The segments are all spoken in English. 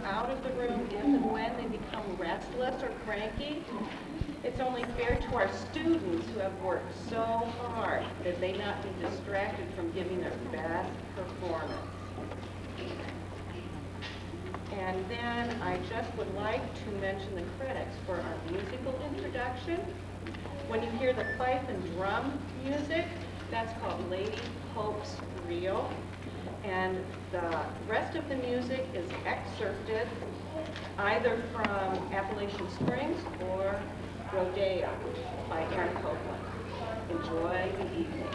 out of the room if and when they become restless or cranky. It's only fair to our students who have worked so hard that they not be distracted from giving their best performance. And then I just would like to mention the credits for our musical introduction. When you hear the fife and drum music, that's called Lady Hope's Reel. And the rest of the music is excerpted either from Appalachian Springs or Rodeo by Aaron Copeland. Enjoy the evening.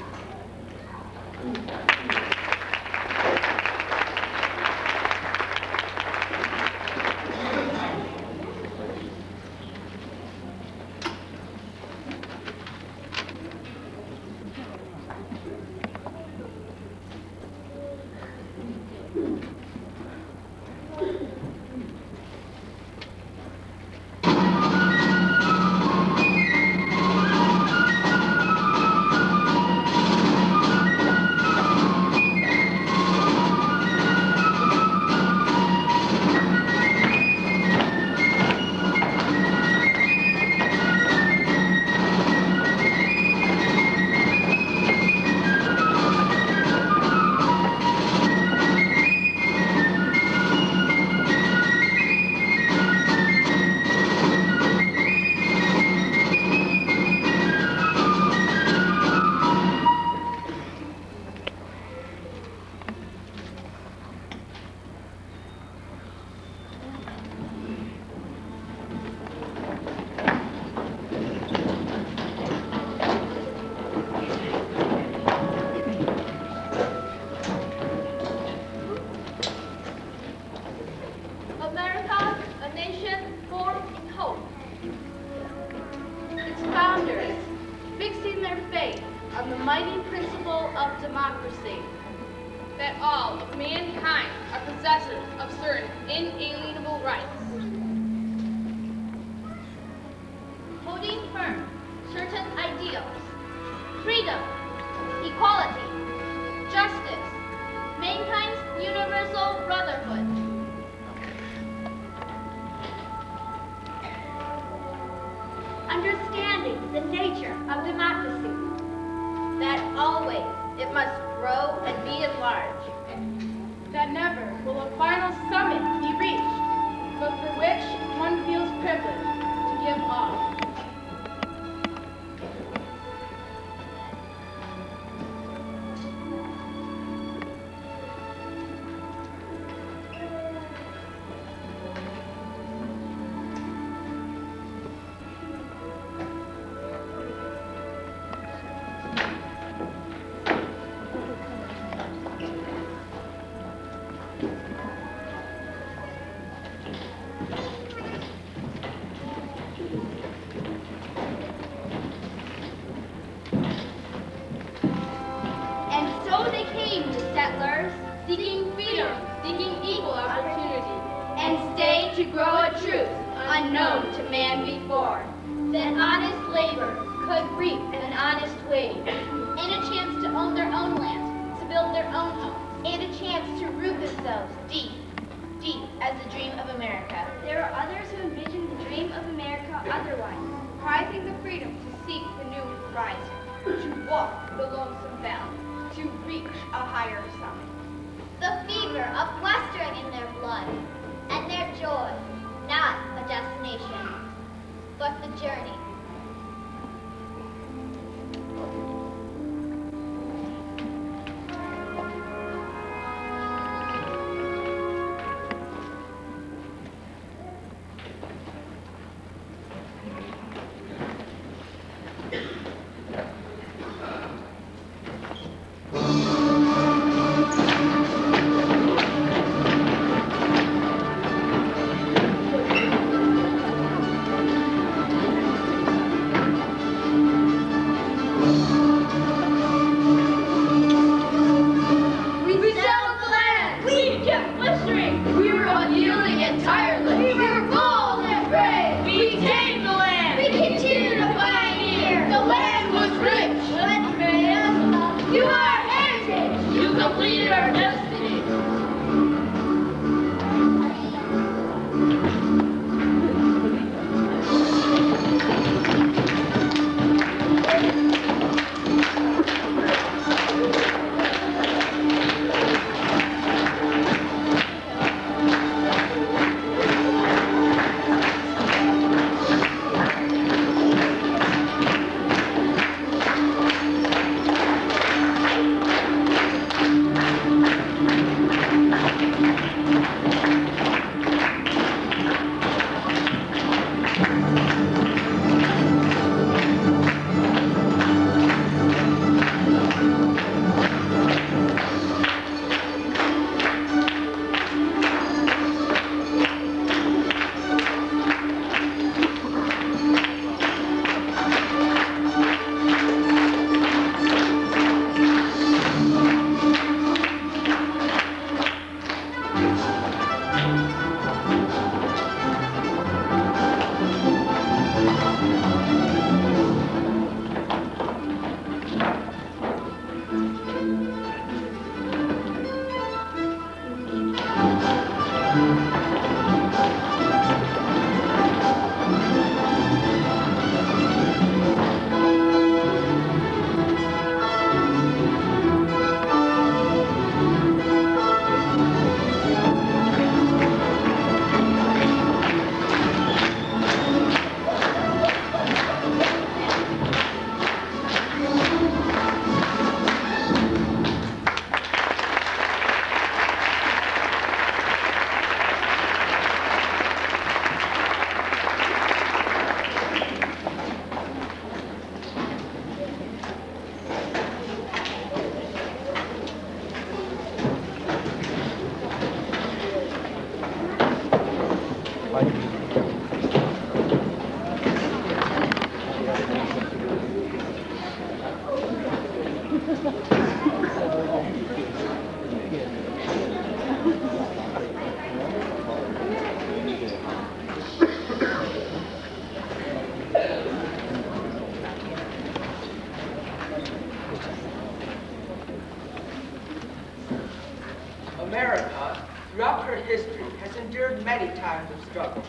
America, throughout her history, has endured many times of struggle.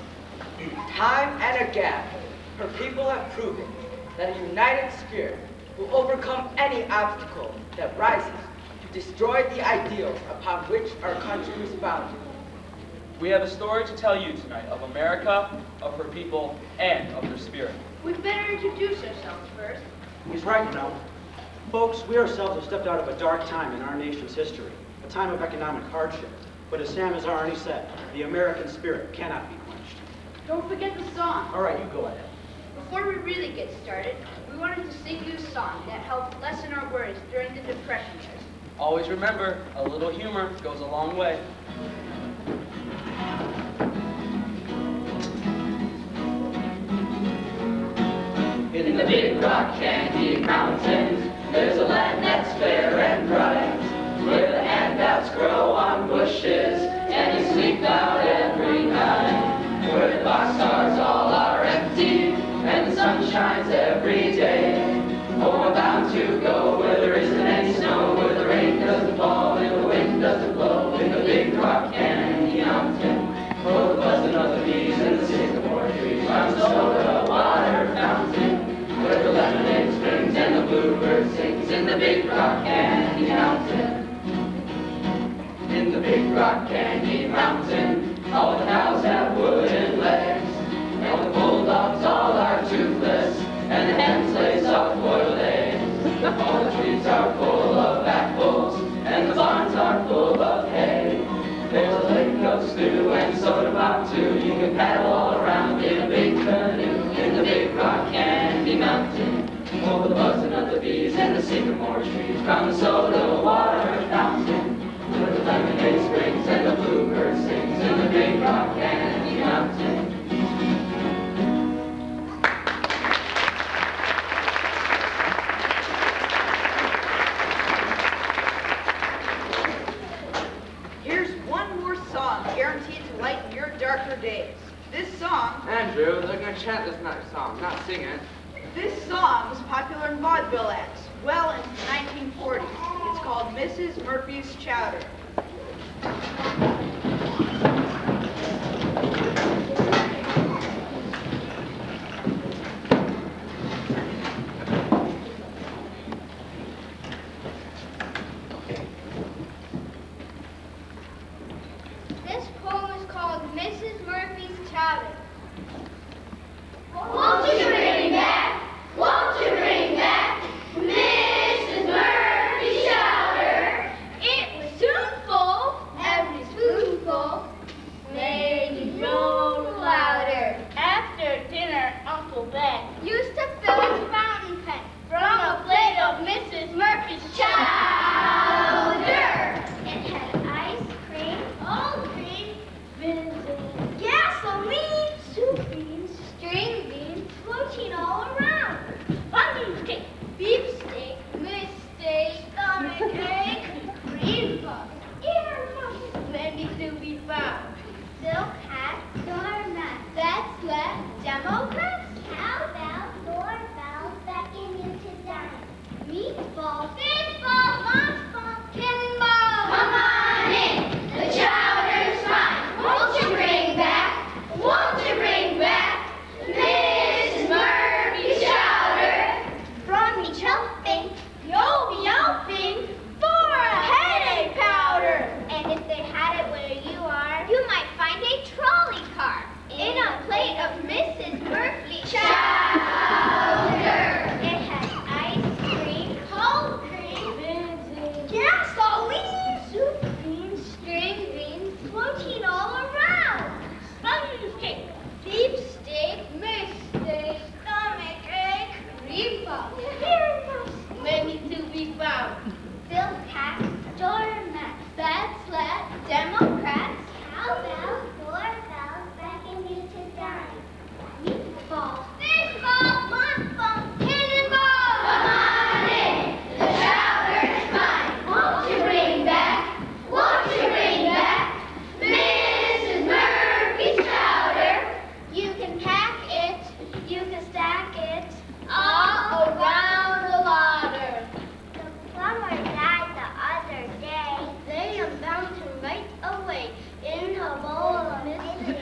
Time and again, her people have proven that a united spirit will overcome any obstacle that rises to destroy the ideals upon which our country was founded. We have a story to tell you tonight of America, of her people, and of her spirit. We'd better introduce ourselves first. He's right, you know. Folks, we ourselves have stepped out of a dark time in our nation's history, a time of economic hardship. But as Sam has already said, the American spirit cannot be quenched. Don't forget the song. All right, you go ahead. Before we really get started, we wanted to sing you a song that helped lessen our worries during the Depression years. Always remember, a little humor goes a long way. In the big rock candy mountains, there's a land that's fair and bright, where the handouts grow on bushes, and you sleep out every night, where the boxcars all are empty, and the sun shines every day. Oh, I'm bound to go where there isn't any snow, where the rain doesn't fall and the wind doesn't blow, in the big rock candy mountain. Oh, the buzzing of the bees and the sycamore trees, round the soda water fountain, where the lemonade springs and the bluebird sings, in the big rock candy mountain. In the big rock candy mountain, all the cows have wooden legs, and the bulldogs all are toothless, and the hens lay soft-boiled eggs. All the trees are full of apples, and the barns are full of hay. There's a lake of stew and soda pop too. You can paddle all around in a big canoe in the big rock candy mountain. Over the buzzing of the bees and the sycamore trees, round the soda water fountain, where the lemonade springs and the bluebird sings, in the big rock candy mountain. Here's one more song guaranteed to lighten your darker days. This song... Andrew, they're going to chant this next song, not sing it. This song was popular in vaudeville acts well into the 1940s. It's called Mrs. Murphy's Chowder. This poem is called Mrs. Murphy's Chowder. Won't you bring back? Won't you bring back Mrs. Murphy's chowder? It was soon full, every spoon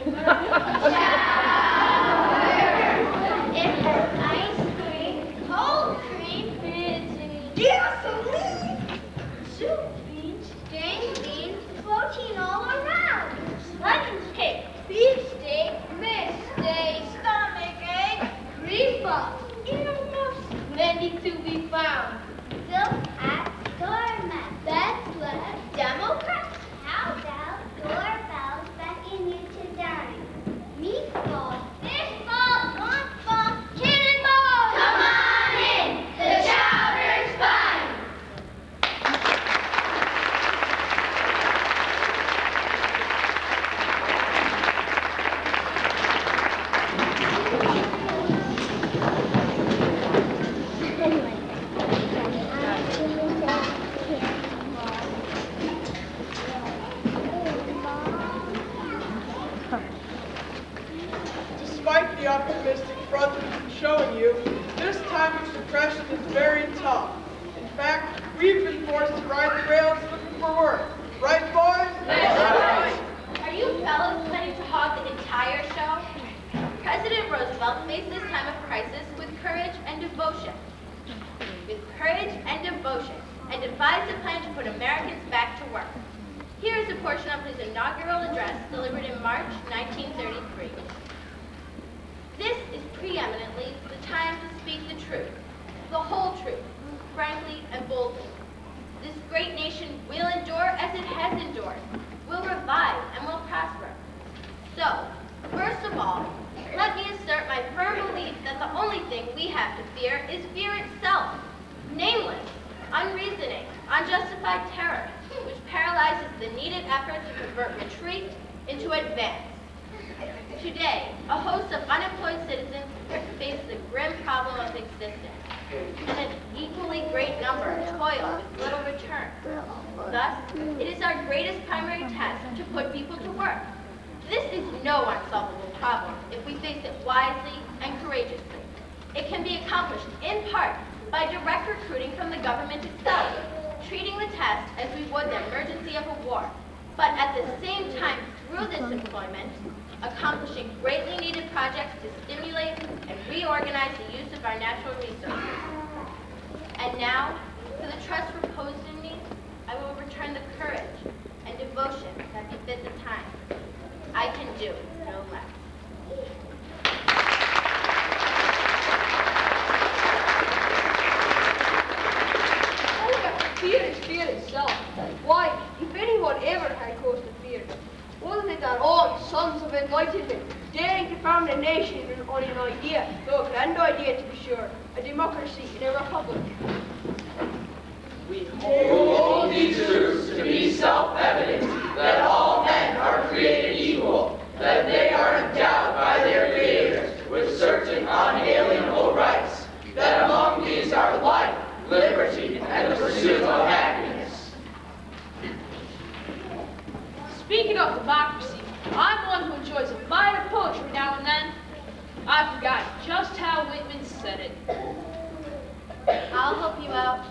It has ice cream, cold cream, gasoline, soup beans, string beans, protein all around, lemon cake, beef steak, mistake, stomach ache, reflux, earmuffs, plenty to be found. Silk at doormat, that's left, Democrats, house out, doorbells beckon you to dine. Meatballs, fish balls, lunch balls, cannonballs! Come on in, the chowder's fine! Despite the optimistic front we've been showing you, this time of suppression is very tough. In fact, we've been forced to ride the rails looking for work. Right, boys? Are you fellas planning to hog the entire show? President Roosevelt faced this time of crisis with courage and devotion. And devised a plan to put Americans back to work. Here is a portion of his inaugural address delivered in March 1933. This is preeminently the time to speak the truth, the whole truth, frankly and boldly. This great nation will endure as it has endured, will revive and will prosper. So, first of all, let me assert my firm belief that the only thing we have to fear is fear itself, nameless, unreasoning, unjustified terror, which paralyzes the needed effort to convert retreat into advance. Today, a host of unemployed citizens face the grim problem of existence, and an equally great number toil with little return. Thus, it is our greatest primary task to put people to work. This is no unsolvable problem if we face it wisely and courageously. It can be accomplished in part by direct recruiting from the government itself, treating the test as we would the emergency of a war, but at the same time, through this employment, accomplishing greatly needed projects to stimulate and reorganize the use of our natural resources. And now, for the trust reposed in me, I will return the courage and devotion that befit the time. I can do no less. Fear itself. Why, if anyone ever had cause to fear, wasn't it our own sons of enlightenment, daring to found a nation on an idea, though a grand idea to be sure, a democracy in a republic? We hold these truths to be self-evident, that all men are created equal, that they are endowed by their creators with certain unalienable rights, that among these are life, liberty, and the pursuit of happiness. Speaking of democracy, I'm one who enjoys a bite of poetry now and then. I forgot just how Whitman said it. I'll help you out.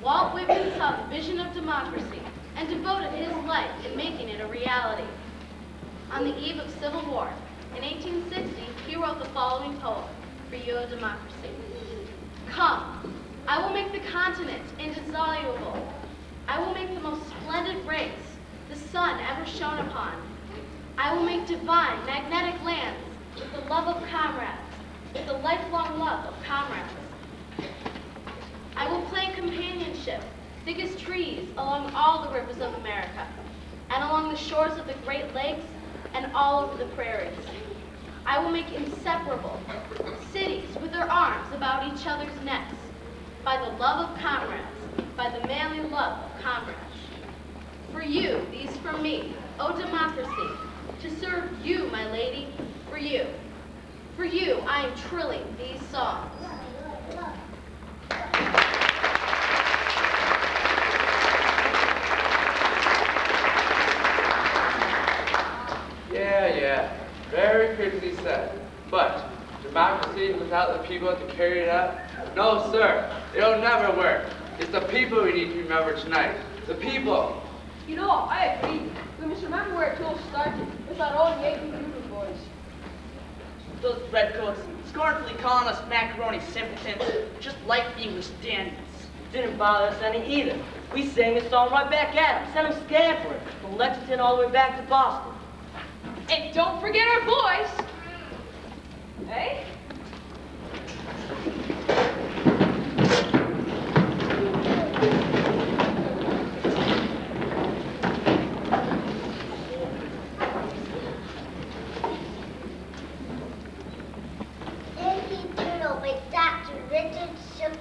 Walt Whitman saw the vision of democracy and devoted his life in making it a reality. On the eve of Civil War, in 1860, he wrote the following poem, For Your Democracy. Come, I will make the continent indissoluble. I will make the most splendid race the sun ever shone upon. I will make divine, magnetic lands with the love of comrades, with the lifelong love of comrades. I will plant companionship, thick as trees, along all the rivers of America, and along the shores of the Great Lakes, and all over the prairies. I will make inseparable cities with their arms about each other's necks, by the love of comrades, by the manly love of comrades. For you, these from me, O democracy, to serve you, my lady, for you. For you, I am trilling these songs. Yeah, very prettily said. But democracy without the people to carry it out? No, sir, it'll never work. It's the people we need to remember tonight. The people. You know, I agree. We must remember where it all started, with our own Yankee boys. Those redcoats scornfully calling us macaroni simpletons, just like English dandies. Didn't bother us any either. We sang a song right back at them, sent them scampering from Lexington all the way back to Boston. And don't forget our boys. Eh? Yankee Doodle by Dr. Richard Schiffer.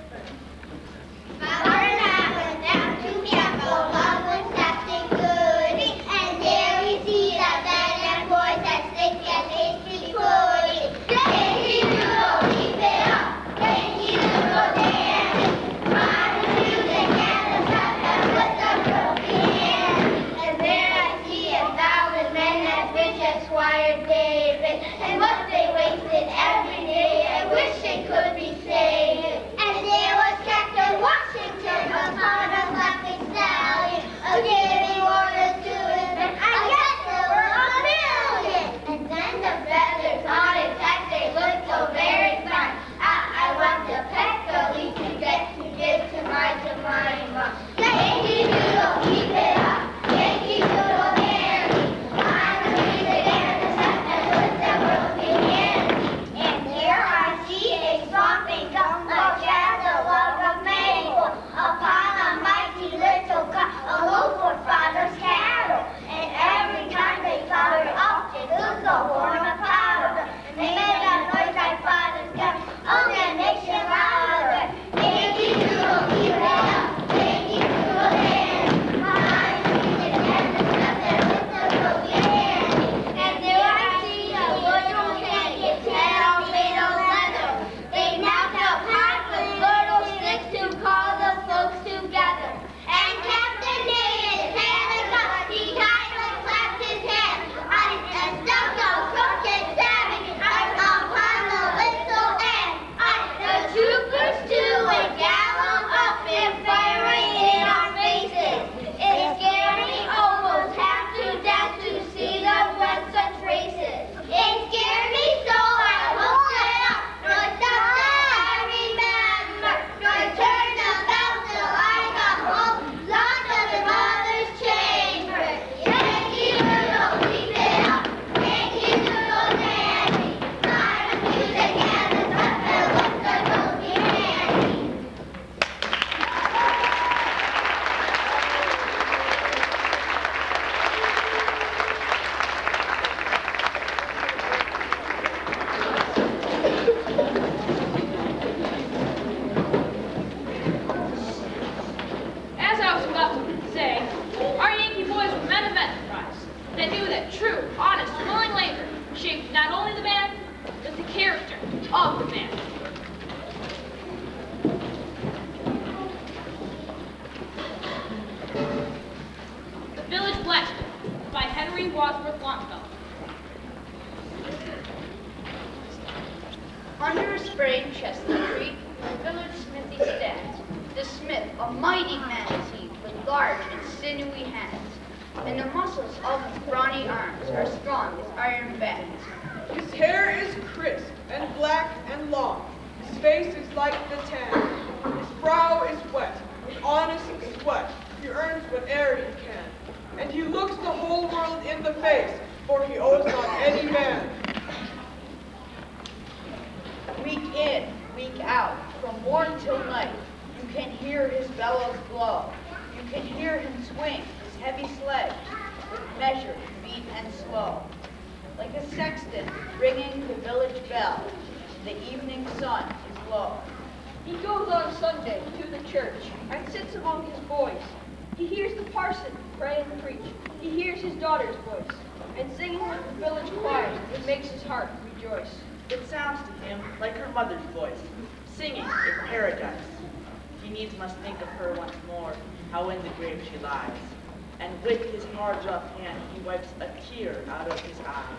And there we see the men and boys that stick and tasty pudding. Yankee Doodle, keep it up. Yankee Doodle dance. Modern music and the stuff that puts the broken hand. And there I see 1,000 men as rich as Squire David. And what they wasted every day, I wish it could be saved. And there was Captain Washington upon a laughing stallion, giving orders to his men. I guess there were 1,000,000. And then the feathers on his head, they looked so very fine. I want to peck the leaf and get to give to my Jemima. Yankee Doodle, keep it up. Yankee Doodle, dance. I'm the music and the stuff that puts the broken hands. And here I see a swamping gumbo as a log of maple upon a mighty little cup, a loaf for father's cattle. And every time they flower up, they lose a horn of powder. And they made a noise like father's gun, oh, that makes it louder. Yankee Doodle, keep it up. Yankee Doodle dance. Behind the music and the stuff that puts the broken hands. And there I see a little cat gets head all made of leather. They knocked out pipe with little sticks to call the folks together. And Captain David had a gun. He kind of clapped his hands. I stuck a crooked stabbing upon the little end. The troopers too would gallop up and firing in our faces. It scared me almost half to death to see them run such races. It scared me so I looked it up. Looked up I remember. I turned the bell till I got home. Locked up in mother's chamber. Yankee Doodle, keep it up. Yankee Doodle dancing. Modern music and the stuff that looks the broken handy. As I was about to say, our Yankee boys were men of enterprise. They knew that true, honest, willing labor shaped not only the man, but the character of the man. The Village Blacksmith by Henry Wadsworth Longfellow. Under a spraying chestnut tree, the village smithy stands. The smith, a mighty man is he, with large and sinewy hands. And the muscles of his brawny arms are strong as iron bands. His hair is crisp and black and long. His face is like the tan. His brow is wet with honest sweat. He earns whate'er he can. And he looks the whole world in the face, for he owes not any man. Week in, week out, from morn till night, you can hear his bellows blow. You can hear him swing his heavy sledge with measured beat and slow. Like a sexton ringing the village bell, the evening sun is low. He goes on Sunday to the church and sits among his boys. He hears the parson pray and preach. He hears his daughter's voice. And singing with the village choir, it makes his heart rejoice. It sounds to him like her mother's voice, singing in paradise. He needs must think of her once more, how in the grave she lies. And with his hard rough hand, he wipes a tear out of his eyes.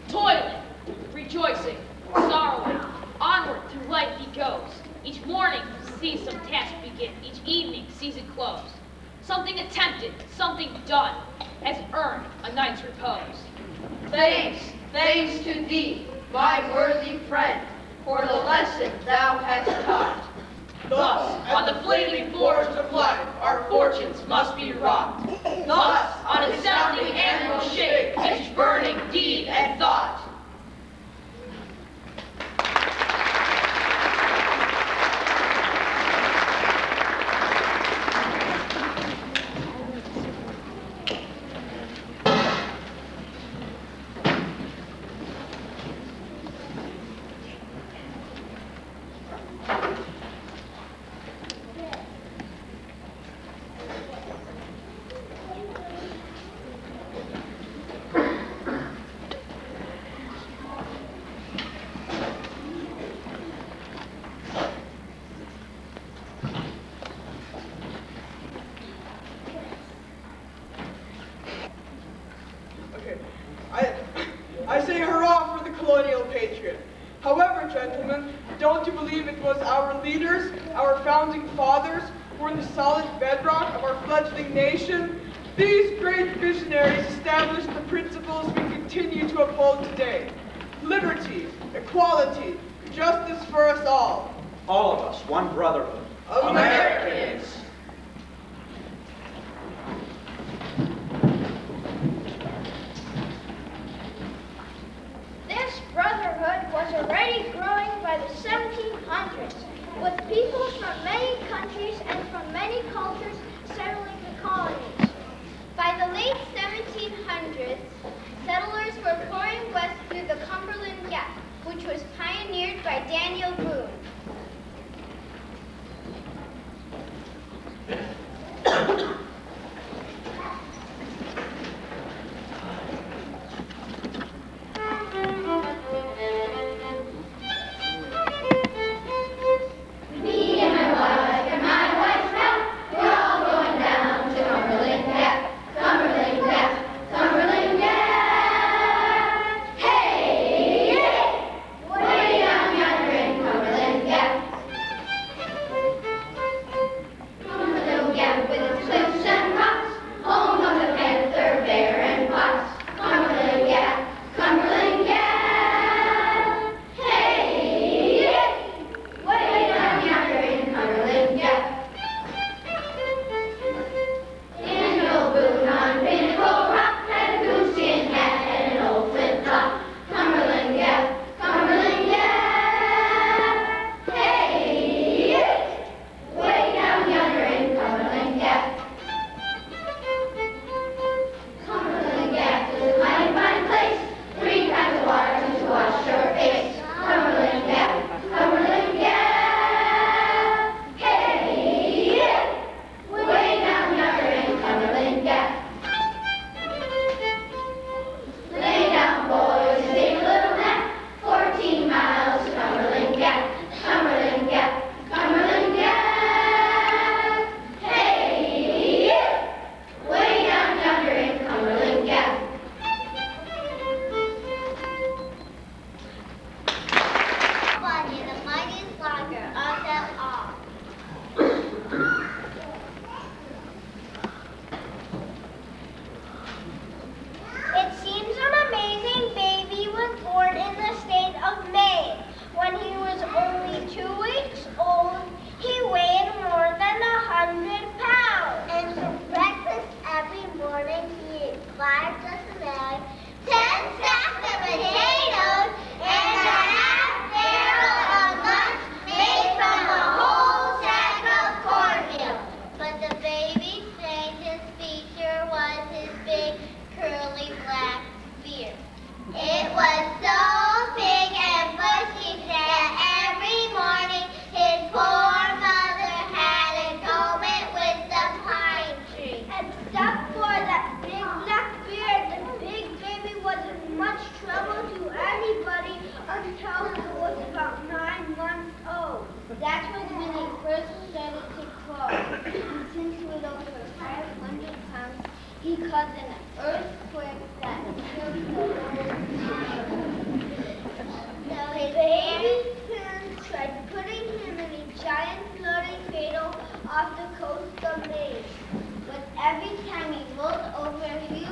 Toiling, rejoicing, sorrowing, onward through life he goes. Each morning sees some task begin, each evening sees it close. Something attempted, something done. has earned a night's repose. Thanks, thanks to thee, my worthy friend, for the lesson thou hast taught. Thus, on the flaming forge of life, our fortunes must be wrought. Thus, on a sounding anvil shake each burning deed and thought. Okay, I say hurrah for the colonial patriot. However, gentlemen, don't you believe it was our leaders, our founding fathers, who were the solid bedrock of our fledgling nation? These great visionaries established the principles we continue to uphold today. Liberty, equality, justice for us all. All of us, one brotherhood. Americans. This brotherhood was already growing by the 1700s, with people from many countries and from many cultures settling the colonies. By the late 1700s, settlers were pouring west through the Cumberland Gap, which was pioneered by Daniel Boone. Me and my wife's pal, we're all going down to Cumberland Gap, Cumberland Gap, Cumberland Gap. Hey, hey, way down yonder in Cumberland Gap. Cumberland Gap with its cliffs and rocks, home of the panther, bear, and fox. Cumberland Gap, Cumberland Gap. Hey, hey, way down yonder in Cumberland Gap. Daniel Boone on Pinnacle Rock had a gooseskin hat and an old flint top. Cumberland Gap, Cumberland Gap. Hey, hey, way down yonder in Cumberland Gap. Cumberland Gap is a mighty fine place. 3 kinds of water to wash your face. Cumberland Gap, Cumberland Gap. Hey, hey, way down yonder in Cumberland Gap. Lay down, boys, and take a little nap. 14 miles to Cumberland Gap, Cumberland Gap, Cumberland Gap. Hey, hey, way down yonder in Cumberland Gap. One in the mightiest lager of them all. It seems an amazing baby was born in the state of Maine. When he was only 2 weeks old, he weighed more than 100 pounds. And for breakfast every morning, he ate 5 dozen eggs, 10 sacks of potatoes, and a half barrel of lunch made from a whole sack of cornmeal. But the baby's strangest feature was his big, curly black beard. It was so big and bushy that every morning his poor mother had to comb it with the pine tree. Except for that big black beard, the big baby wasn't much trouble to anybody until he was about 9 months old. That was when he first started to crawl. And since he was over 500 pounds, he caused an earthquake that shook the whole town. Now his baby parents tried putting him in a giant floating cradle off the coast of Maine. But every time he rolled over, he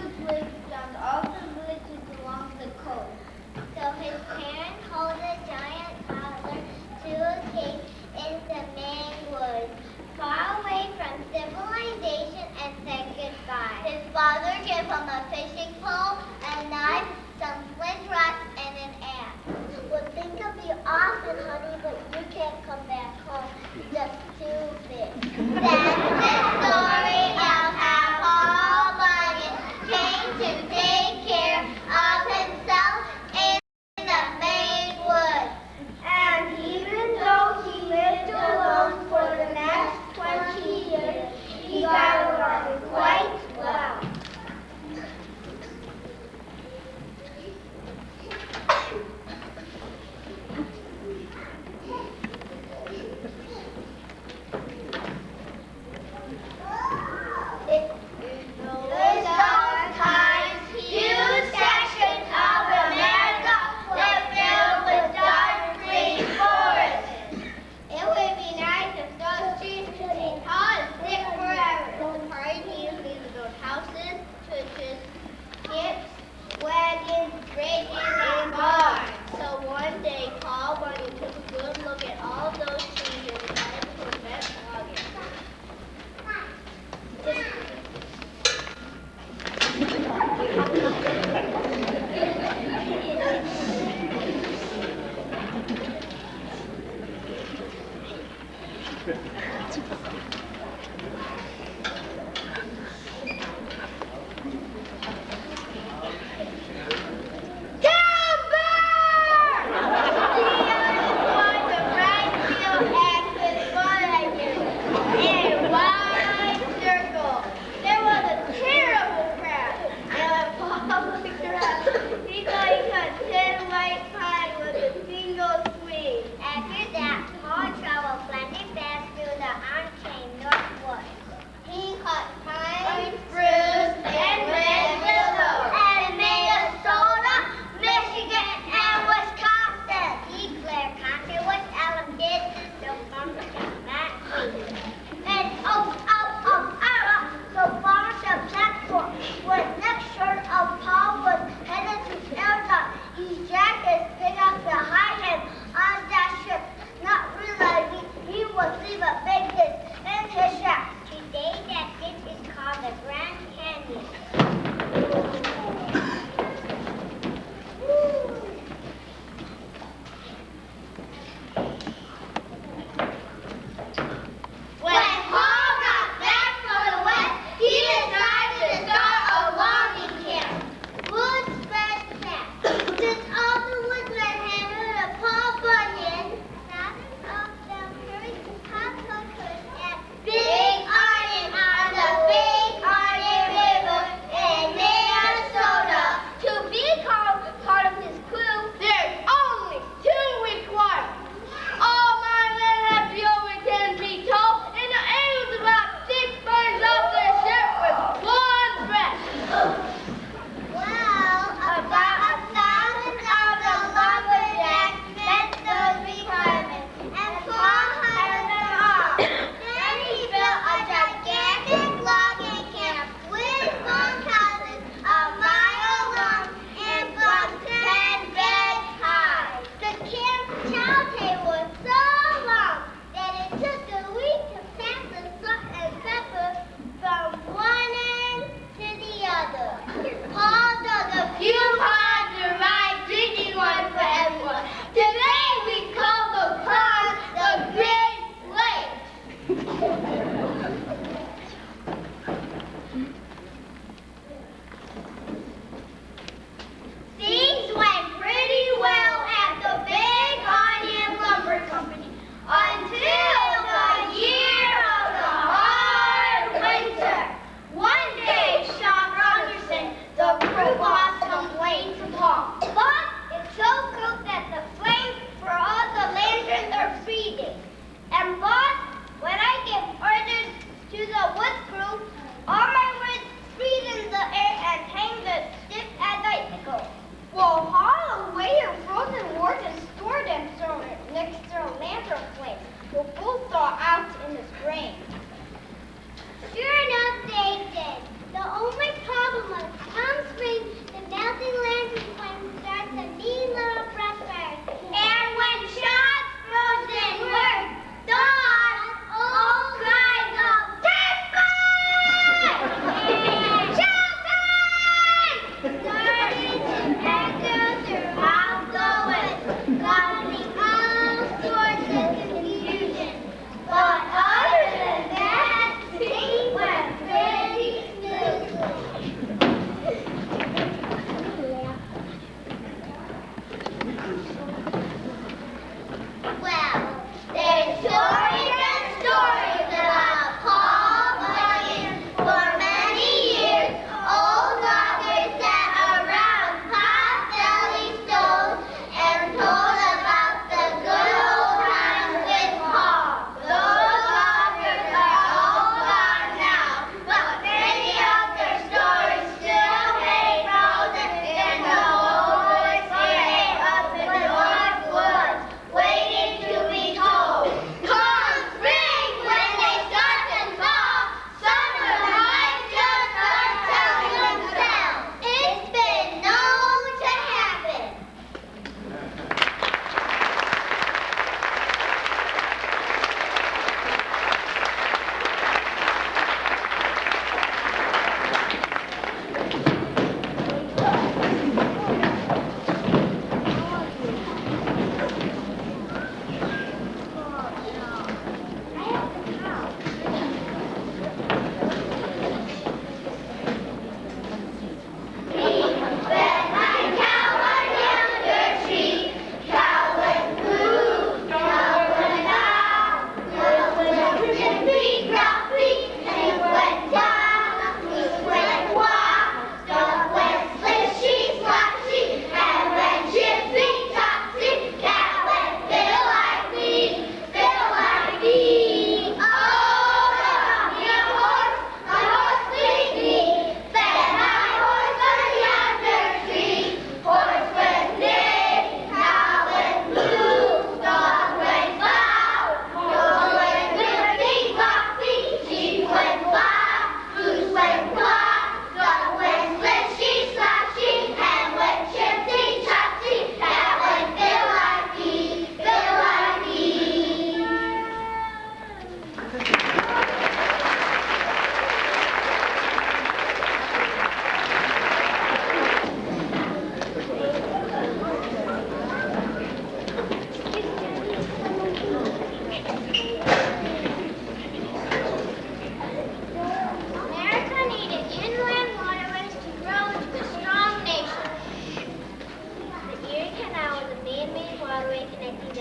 great in barn. So one day, Paul Bunyan took a good look at all of those trees and decided to invent logging. Dad!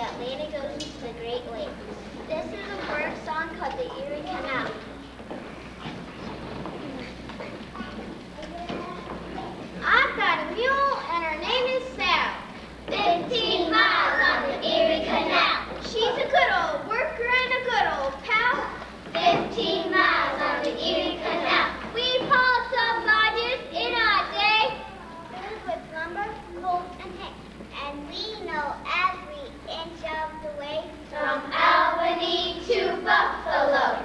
Atlantic Ocean to the Great Lakes. This is a bird song called the Erie Canal. I've got a mule and her name is Sal. 15 miles on the Erie Canal. She's a good old worker and a good old pal. 15 miles on the Erie Canal. We've hauled some lodges in a day. Filled with lumber, coal, and hay. And we know every inch of the way. From Albany to Buffalo.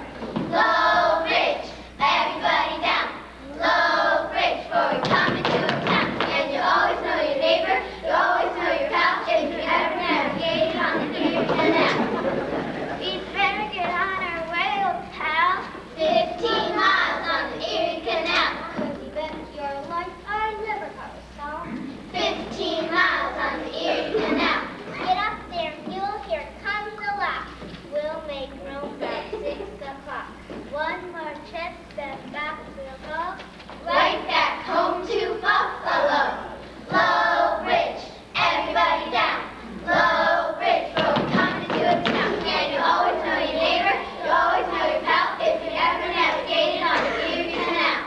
Low Ridge, everybody down. Low Ridge, for we come into a town. And you always know your neighbor, you always know your pal, if you ever navigate on the Erie Canal. We'd better get on our way, old pal. 15 miles on the Erie Canal. Could you bet your life I never have a song? 15 miles on the Erie Canal. Get up there, mule, here comes the laugh. We'll make room at 6 o'clock. One more trip, then back we'll go. Right back home to Buffalo. Low Ridge, everybody down. Low Ridge, for we're coming to a town. And you always know your neighbor, you always know your pal, if you ever navigated on the Erie Canal.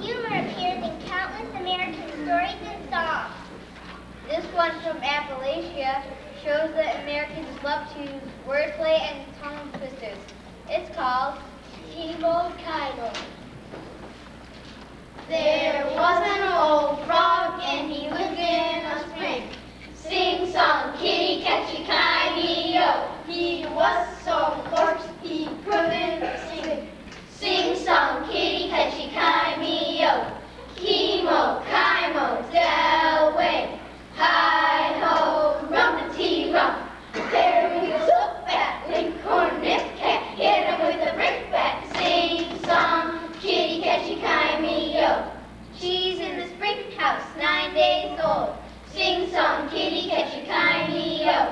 Humor appears in countless American stories and songs. This one from Appalachia shows that Americans love to use wordplay and tongue twisters. It's called Kimo Kino. There was an old frog and he lived in a spring. Sing song, kitty catchy kindly yo. He was so hoarse he couldn't sing. Sing song, kitty catchy kindly yo. Kimo, Kimo, Delway. Hi ho, rumpety rump. There we go, so fat, Lincoln, nip cat. Hit him with a brickbat. Sing song, kitty catchy kindly yo. She's in the spring house, 9 days old. Sing song, kitty catchy kindly yo.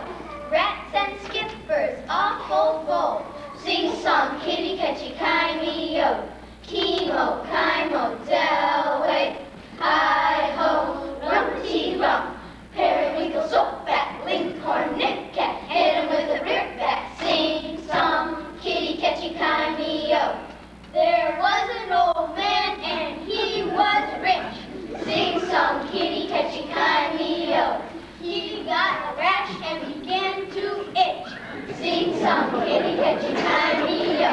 Rats and skippers, awful bold. Sing song, kitty catchy kindly yo. Kimo, Kimo, Delway. Hi ho, rumpety rump. Periwinkle, soap bat, Lincoln, nip cat. Hit him with a brickbat. Sing song, kitty catchy kindly yo. There was an old man and he was rich. Sing song, kitty catchy kindly yo. He got a rash and began to itch. Sing song, kitty catchy kindly yo.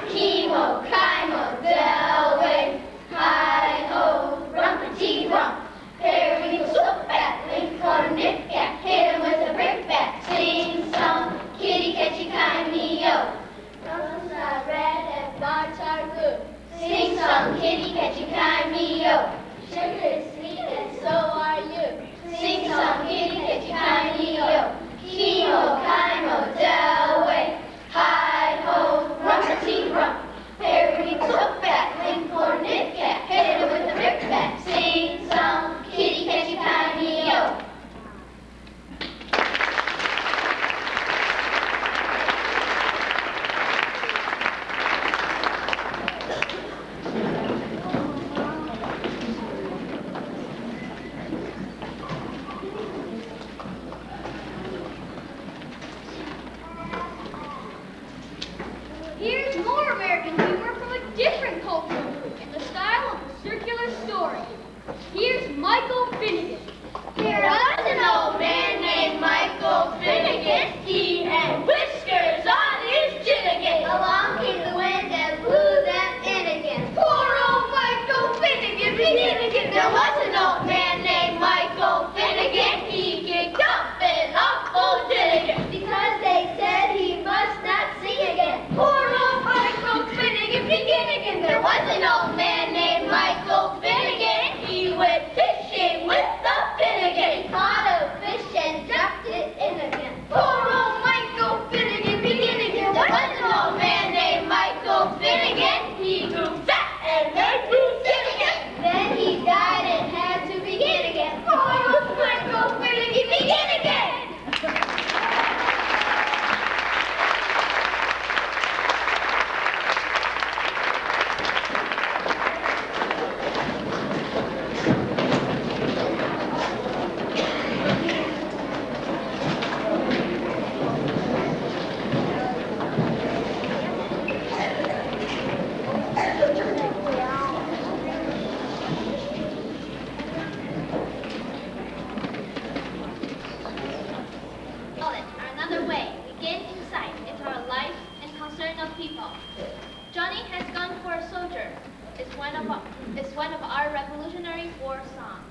Kimo, Kimo, Delway. Hi ho, rumpety rump. Periwinkle, soap bat, Lincoln, nip cat. Hit him with a brickbat. Sing song, kitty catchy kindly yo. Roses are red and violets are blue. Sing song, kitty catchy kindly yo. Sugar is sweet and so are you. Sing song, kitty catchy kindly yo. Kimo, Kimo, Delway. Hi ho, rumpety rump. Periwinkle, soap bat, Lincoln. the way, we gain insight into our life and concern of people. Johnny has gone for a soldier is one of our Revolutionary War songs.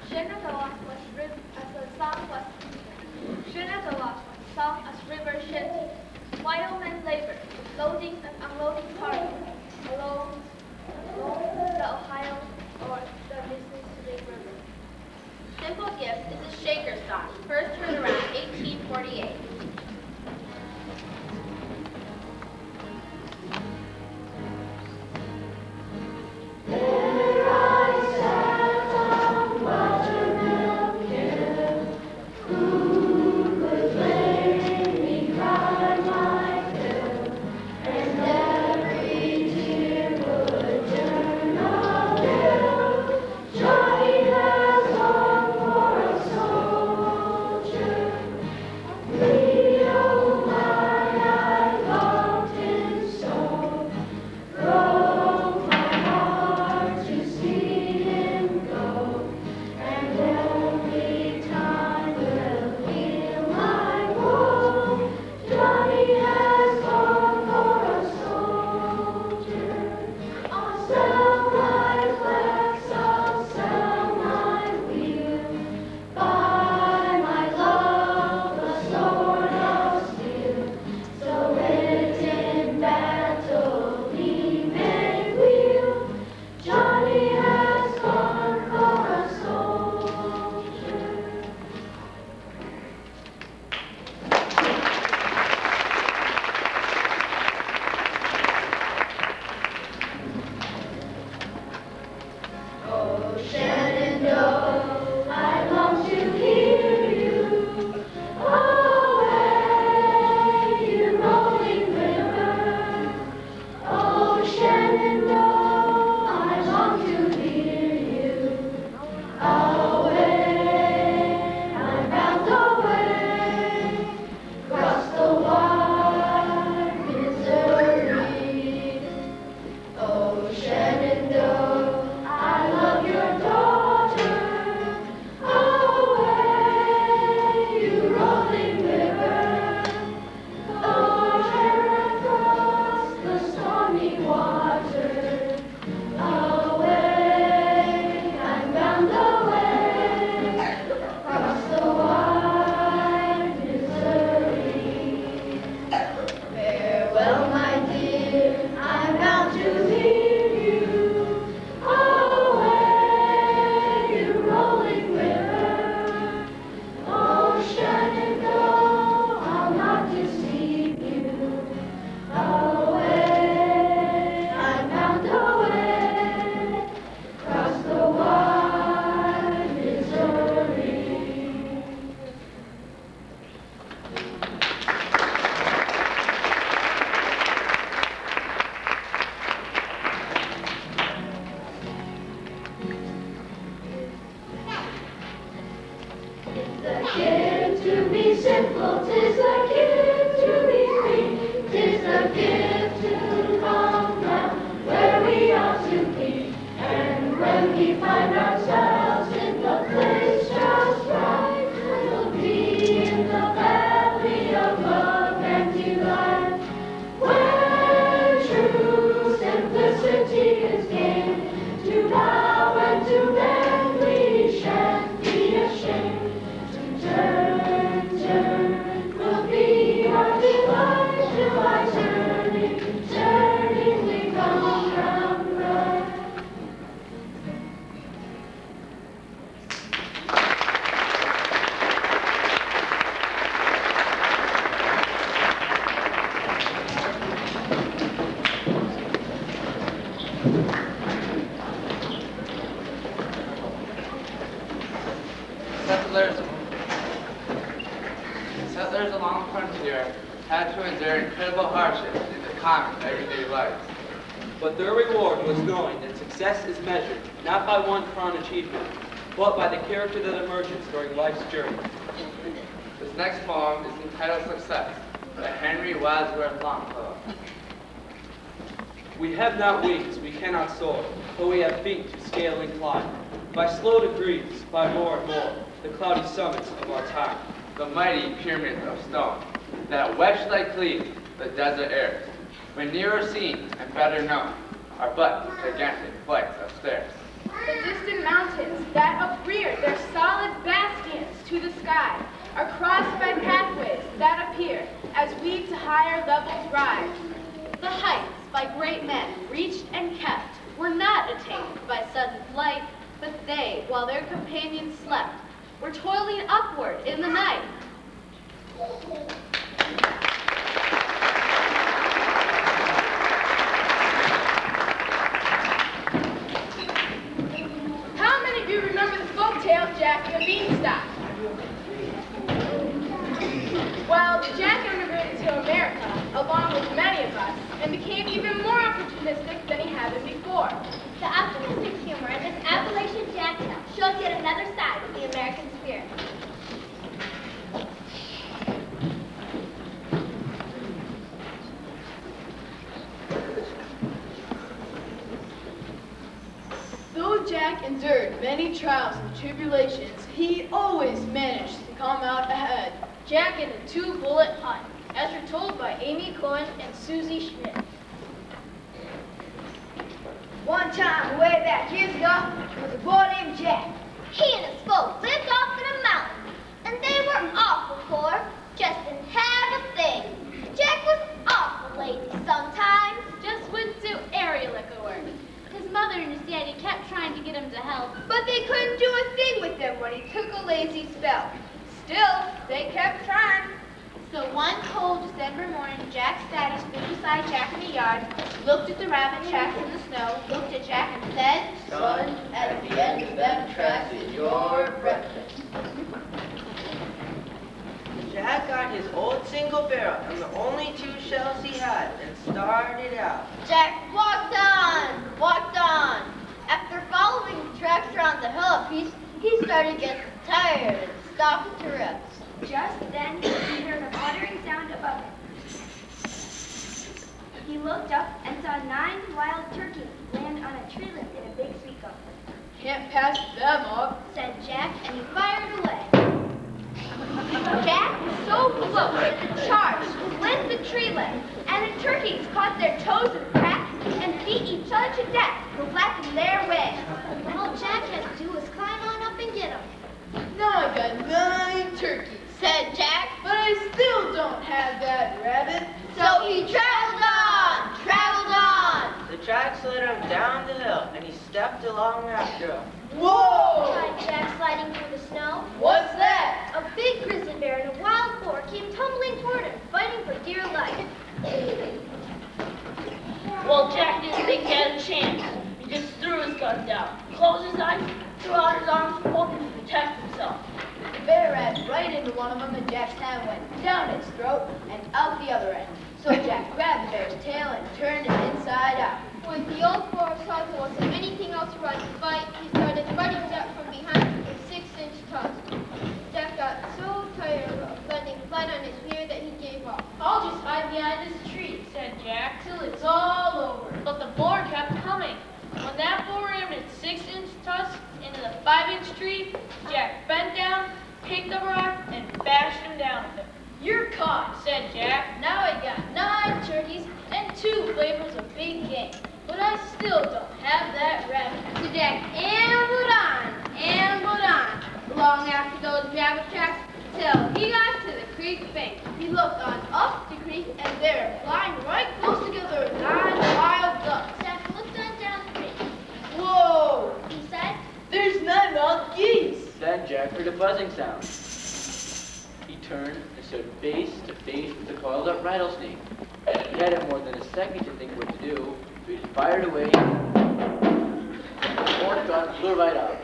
Je ne te lasse as the song was. Je ne te lasse song as river shanty. While men labor, loading and unloading cargo along the Ohio or the Mississippi River. Simple Gift is a Shaker song, first heard around 1848. Settlers along the frontier had to endure incredible hardships in the common everyday life. But their reward was knowing that success is measured not by one crown achievement, but by the character that emerges during life's journey. This next poem is entitled Success by Henry Wadsworth Longfellow. We have not wings, we cannot soar, but we have feet to scale and climb. By slow degrees, by more and more, the cloudy summits of our time. The mighty pyramids of stone that wedge like cleave the desert air, when nearer seen and better known, are but gigantic flights of stairs. The distant mountains that uprear their solid bastions to the sky are crossed by pathways that appear as we to higher levels rise. The heights by great men reached and kept were not attained by sudden flight, but they, while their companions slept, were toiling upward in the night. How many of you remember the folk tale of Jack and the Beanstalk? Well, Jack immigrated to America, along with many of us, and became even more opportunistic than he had been before. The optimistic humor in this Appalachian Jack tale shows yet another side of the American spirit. Though Jack endured many trials and tribulations, he always managed to come out ahead. Jack in a two-bullet hunt, as retold by Amy Cohen and Susie Schmidt. One time, way back years ago, there was a boy named Jack. He and his folks lived off in a mountain, and they were awful poor, just didn't have a thing. Jack was awful lazy sometimes. Just wouldn't do area liquor work. His mother and his daddy kept trying to get him to help. But they couldn't do a thing with him when he took a lazy spell. Still, they kept trying. So one cold December morning, Jack's daddy stood beside Jack in the yard, looked at the rabbit tracks in the snow, looked at Jack and said, Son, at the end of them tracks is your breakfast. Jack got his old single barrel and the only 2 shells he had and started out. Jack walked on. After following the tracks around the hill a piece, he started getting tired and stopped to rest. Just then, he heard a muttering sound above him. He looked up and saw 9 wild turkeys land on a tree limb in a big sweet gum. Can't pass them up, said Jack, and he fired away. Jack was so close that the charge split the tree limb, and the turkeys caught their toes in the crack and beat each other to death for flapping their wings. All Jack had to do was climb on up and get them. Now I got 9 turkeys, said Jack, but I still don't have that rabbit. So he traveled on. The tracks led him down the hill, and he stepped along after him. Whoa! Cried Jack, sliding through the snow. What's that? A big grizzly bear and a wild boar came tumbling toward him, fighting for dear life. Well, Jack didn't think he had a chance. He just threw his gun down, closed his eyes, threw out his arms, hoping to protect himself. The bear ran right into one of them, and Jack's hand went down its throat and out the other end. So Jack grabbed the bear's tail and turned it inside out. When the old boar saw there wasn't anything else to run to fight, he started fighting Jack from behind with 6-inch tusk. Jack got so tired of landing flat on his rear that he gave up. I'll just hide behind this tree, said Jack, till it's all over. But the boar kept coming. When that boar rammed its 6-inch tusk into the 5-inch tree, Jack bent down, picked up a rock, and bashed him down with it. You're caught, said Jack. Now I got 9 turkeys and 2 flavors of big game. But I still don't have that rabbit. So Jack ambled on, long after those rabbit tracks, till he got to the creek bank. He looked on up the creek, and there, flying right close together, were 9 wild ducks. Jack looked on down the creek. Whoa! He said, There's 9 wild geese. Then Jack heard a buzzing sound. He turned and stood face to face with the coiled up rattlesnake. He hadn't more than a second to think what to do, so he just fired away. The fourth gun flew right out.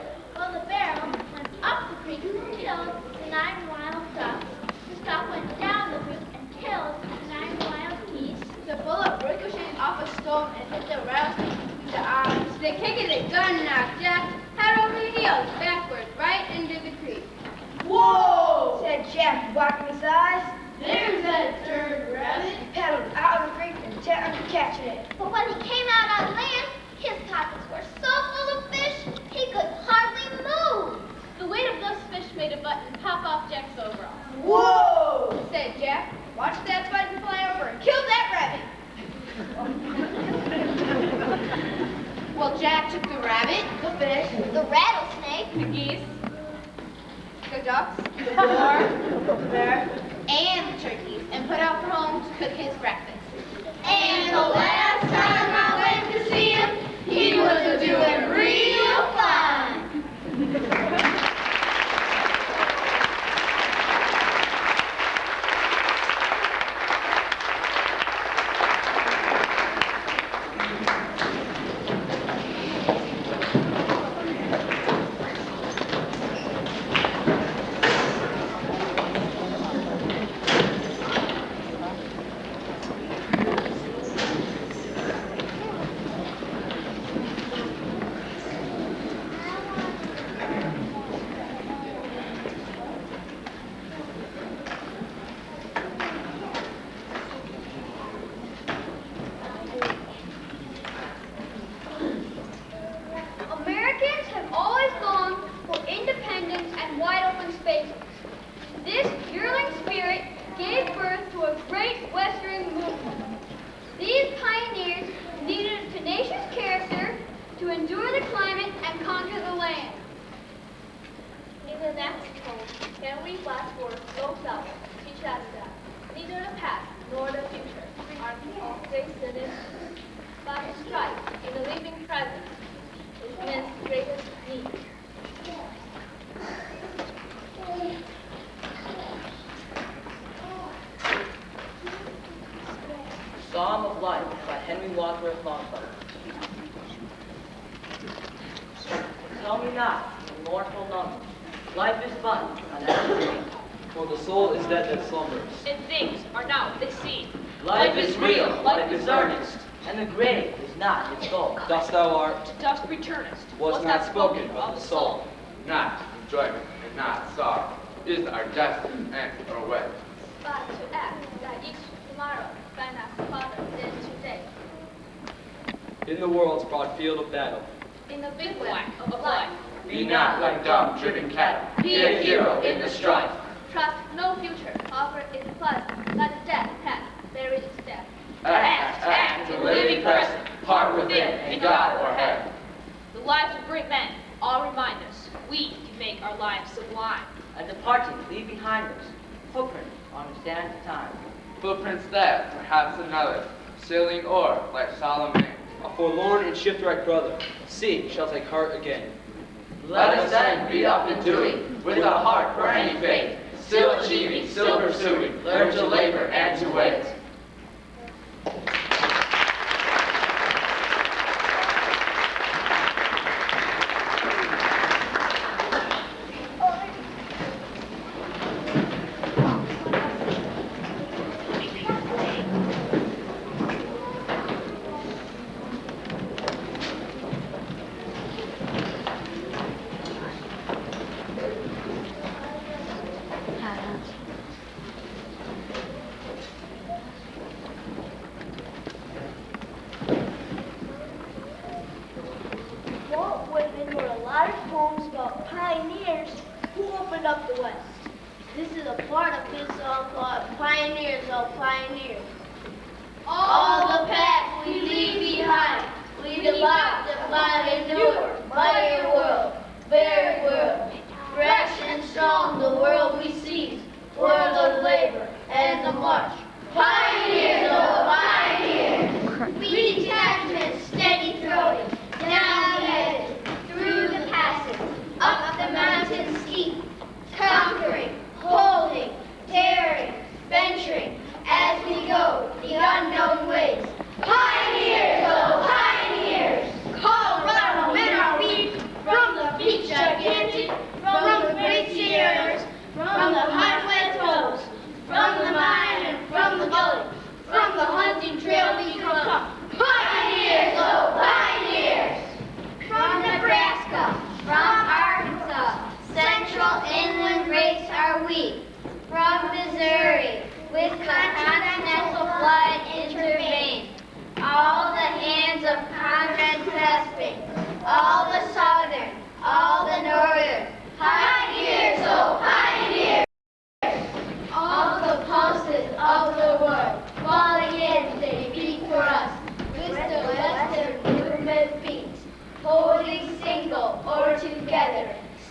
well, the barrel went up the creek and killed the 9 wild ducks. The stock went down the creek and killed the 9 wild geese. The bullet ricocheted off a stone and hit the rattlesnake between the eyes. The kick of the gun knocked Jack head over heels backwards right into the creek. Whoa! Said Jack, wiping his eyes. There's that third rabbit. He paddled out of the creek and turned to catching it. But when he came out on land, his pockets were so full of fish, he could hardly Jack's overalls. Whoa! Said Jack, watch that button fly over and kill that rabbit. Well, Jack took the rabbit, the fish, The rattlesnake. the geese, the ducks, the boar, the bear, and the turkeys, and put out for home to cook his breakfast. And the last time I went to see him, he was doing real fine. Americans have always gone for independence and wide open spaces. This yearling spirit gave birth to a great Western movement. These pioneers needed a tenacious character to endure the climate and conquer the land. In the next poem, Henry Wadsworth wrote out, teach us that neither the past nor the future are of great significance, but strife in the living present is man's greatest need. Psalm of Life by Henry Wadsworth Longfellow. Tell me not, in mournful number, life is but an dream. For the soul is dead that slumbers. And things are not what they seem. Life is real, life is earnest, and the grave is not its goal. Dust thou art, To dust returnest. was not spoken of the soul. Not enjoyment and not sorrow is our destiny and our way. But to act that each tomorrow find us farther than today. In the world's broad field of battle, In the big Whack web of life, Be not like dumb, driven cattle. Be a hero in the strife. trust no future, offer is pleasant, let death pass, there is death. Act in the living present, heart within, and God o'erhead. The lives of great men all remind us we can make our lives sublime. And departing, leave behind us footprint on the sands of time. Footprints that, perhaps another, sailing o'er like Solomon. a forlorn and shipwrecked brother, see, shall take heart again. Let us then be up and doing, with a heart for any faith, still achieving, still pursuing, learn to labor and to wait. Walt Whitman wrote a lot of poems about pioneers who opened up the West. This is a part of his song called Pioneers, Oh Pioneers. All the past we leave behind, we depart to find a newer, mightier world, varied world. Fresh and strong the world we seize, world of labor and the march. Pioneers, oh pioneers, we detachment steady throwing, down the edges, through the passes, up the mountain steep, conquering, holding, daring, venturing, as we go the unknown ways. Pioneers, oh pioneers, Colorado in our feet, from the beach gigantic, from the great Sierras, from the hot wet toes, from the mine and from the gully, from the hunting trail we come. Pioneers, oh pioneers, from Nebraska, from Arkansas, central inland race are we, from Missouri, with continental flood intervened. All the hands of Conrad clasping, all the southern, all the northern, pioneers, oh pioneers.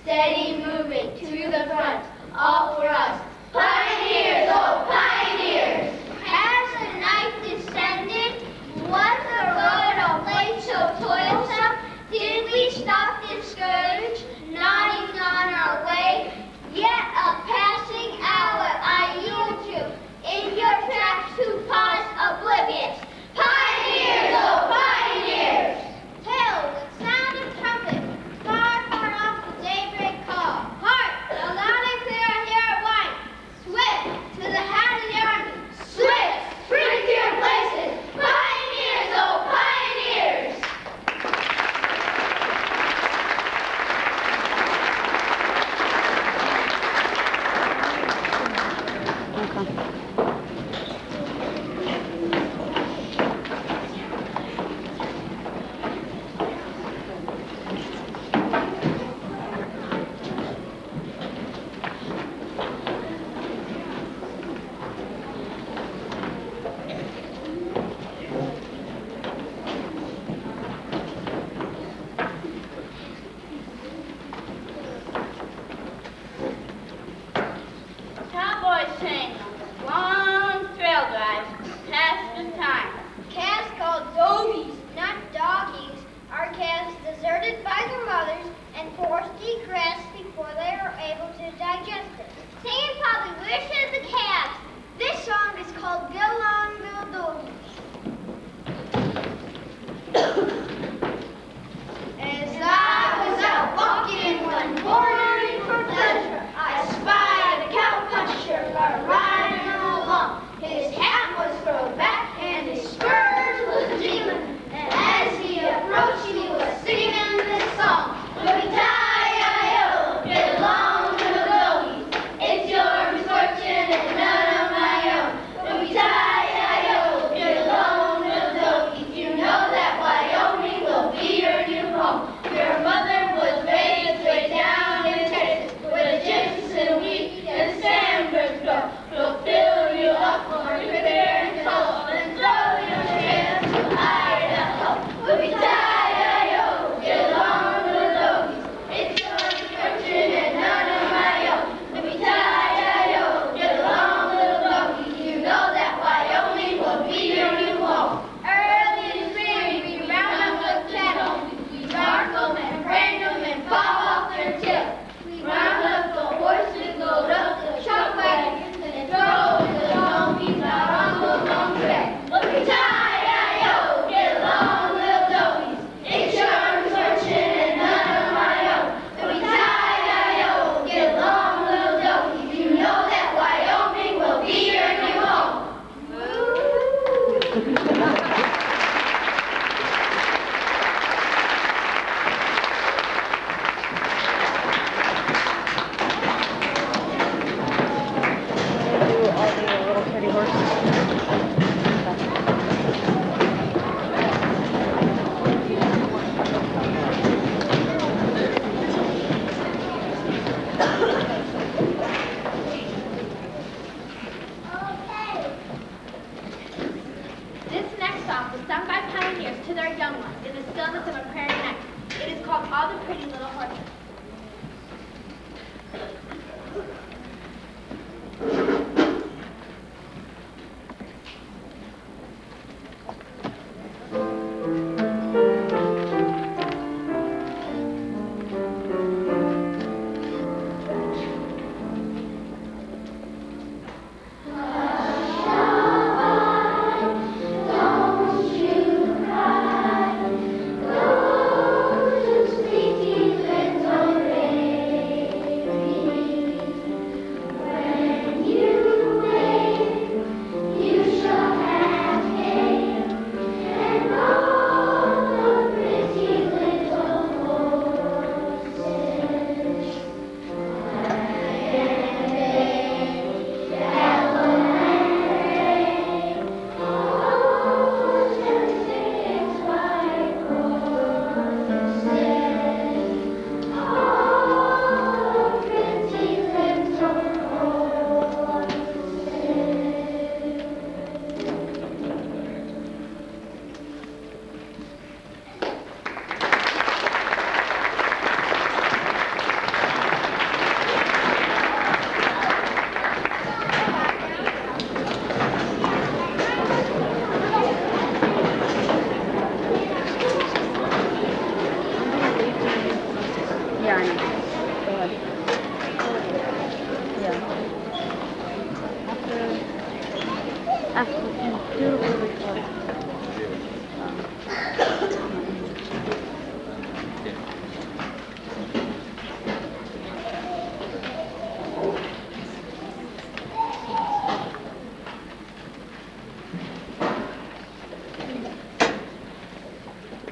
steady moving to the front, all for us. Pioneers, oh pioneers! As the night descended, was the road of late so toilsome? Did we stop discouraged, nodding on our way? Yet a passing hour I yield to, in your tracks to pause oblivious. Pioneers, oh pioneers! Hail the sound of trumpet, far, far off the daybreak call. Hark, the loud and clear I hear it whine. Swift to the head of the army. Swift, spring to your places. Pioneers, oh pioneers!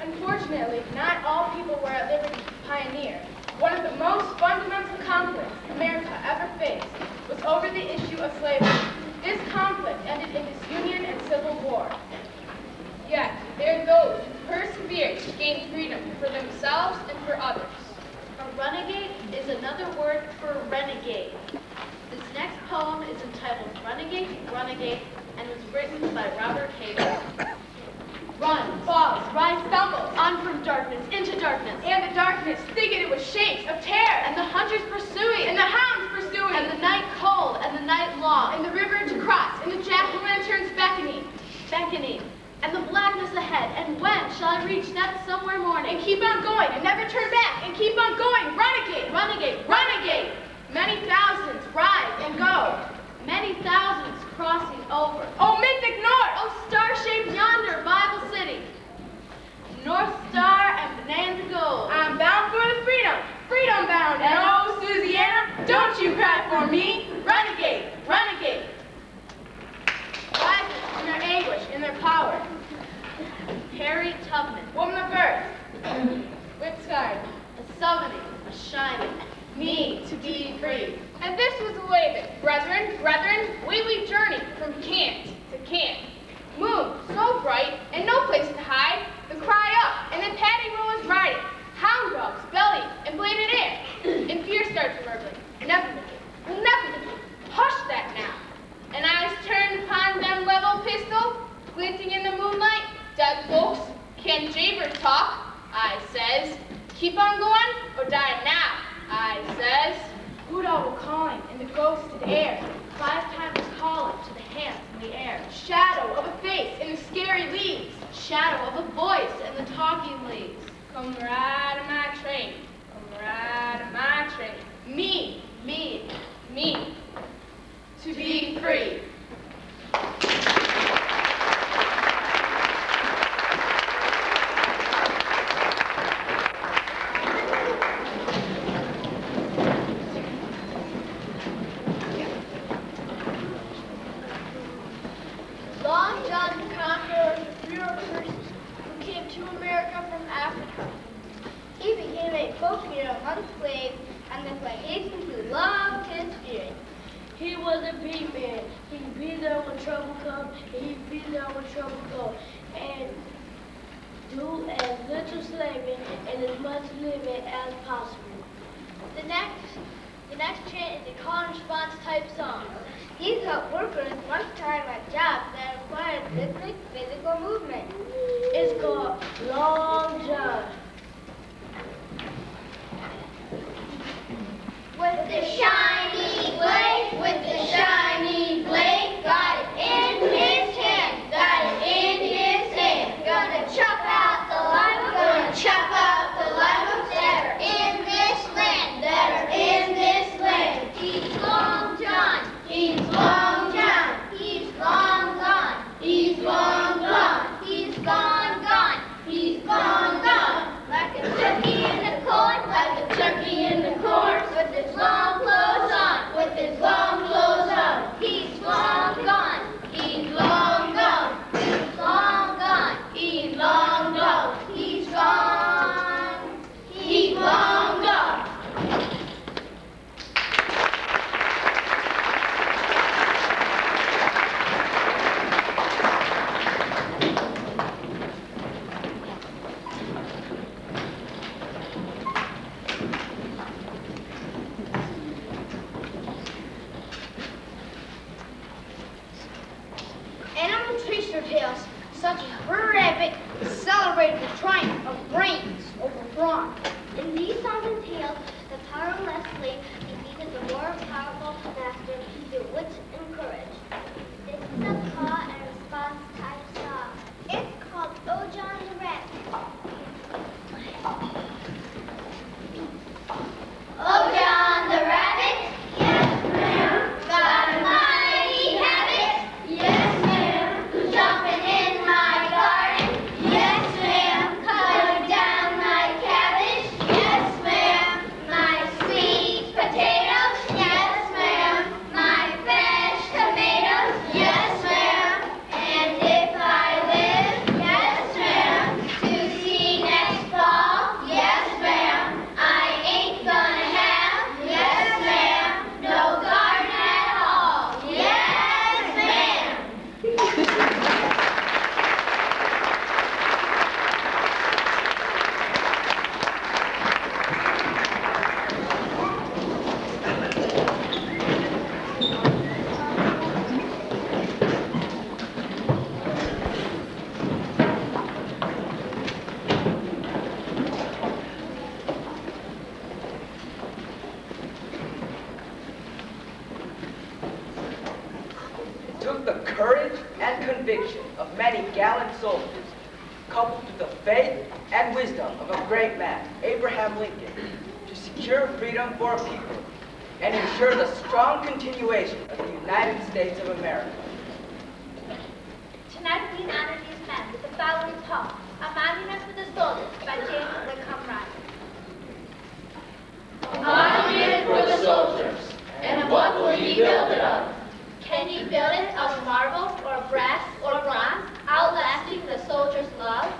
Unfortunately, not all people were at liberty to pioneer. One of the most fundamental conflicts America ever faced was over the issue of slavery. This conflict ended in disunion and civil war. Yet, there are those who persevered to gain freedom for themselves and for others. A renegade is another word for renegade. This next poem is entitled Renegade, Renegade, and was written by Robert Hayden. Run, falls, rise, stumbles, On from darkness, into darkness, and the darkness thicketed with shapes of terror, and the hunters pursuing, and the hounds pursuing, and the night cold, and the night long, and the river to cross, and the jack-o'-lanterns beckoning, and the blackness ahead, and when shall I reach that somewhere morning? and keep on going, and never turn back, and keep on going, renegade, Renegade, renegade. Many thousands rise and go. many thousands crossing over. Oh, mythic north! Oh, star-shaped yonder, Bible City, North Star and Bonanza Gold. I'm bound for the freedom, freedom bound, and oh, Susiana, don't you cry for me, renegade, renegade. Rises in their anguish, in their power. Harry Tubman, Woman of earth, whip scarred, a summoning, a shining, me to be free. And this was the Laban. Brethren, brethren, we journey from camp to camp. Moon, so bright, and no place to hide. The cry up, and then Patty Roll is riding. Hound dogs, belly, and bladed air. And fear starts reverberating. Never begin, will never begin. Hush that now. And eyes turned upon them level pistol, glinting in the moonlight. Dead folks, can Jaber talk? I says. Keep on going, or die now. I says. Hoot owl calling in the ghosted air. 5 times calling to the hands in the air. Shadow of a face in the scary leaves. Shadow of a voice in the talking leaves. Come ride on my train. Come ride on my train. Me, Me, Me. to be free. Long John the Conqueror was a bureaucrat who came to America from Africa. He became a folk hero among slaves and the plantations who loved his spirit. He was a beat man. He'd be there when trouble comes, and he'd be there when trouble goes. And do as little slaving and as much living as possible. The next chant is a call and response type song. These help workers much time at jobs that require rhythmic physical movement. It's called Long John. With the shiny blade, with the shiny blade, got it in his hand, got it in his hand. Gonna chop out the lima, gonna chop out the lima that are in this land, that are in this land. He's Long John, he's Long John, he's long gone, he's long gone, he's gone, gone, he's gone, gone. Like a turkey in the corn, like a turkey in the corn, with his long clothes. took the courage and conviction of many gallant soldiers, coupled with the faith and wisdom of a great man, Abraham Lincoln, to secure freedom for a people and ensure the strong continuation of the United States of America. Tonight we honor these men with the following poem, A Monument for the Soldiers by James Whitcomb Riley. A monument for the soldiers, and what will ye build it of? Can ye build it of marble or brass or bronze, outlasting the soldier's love?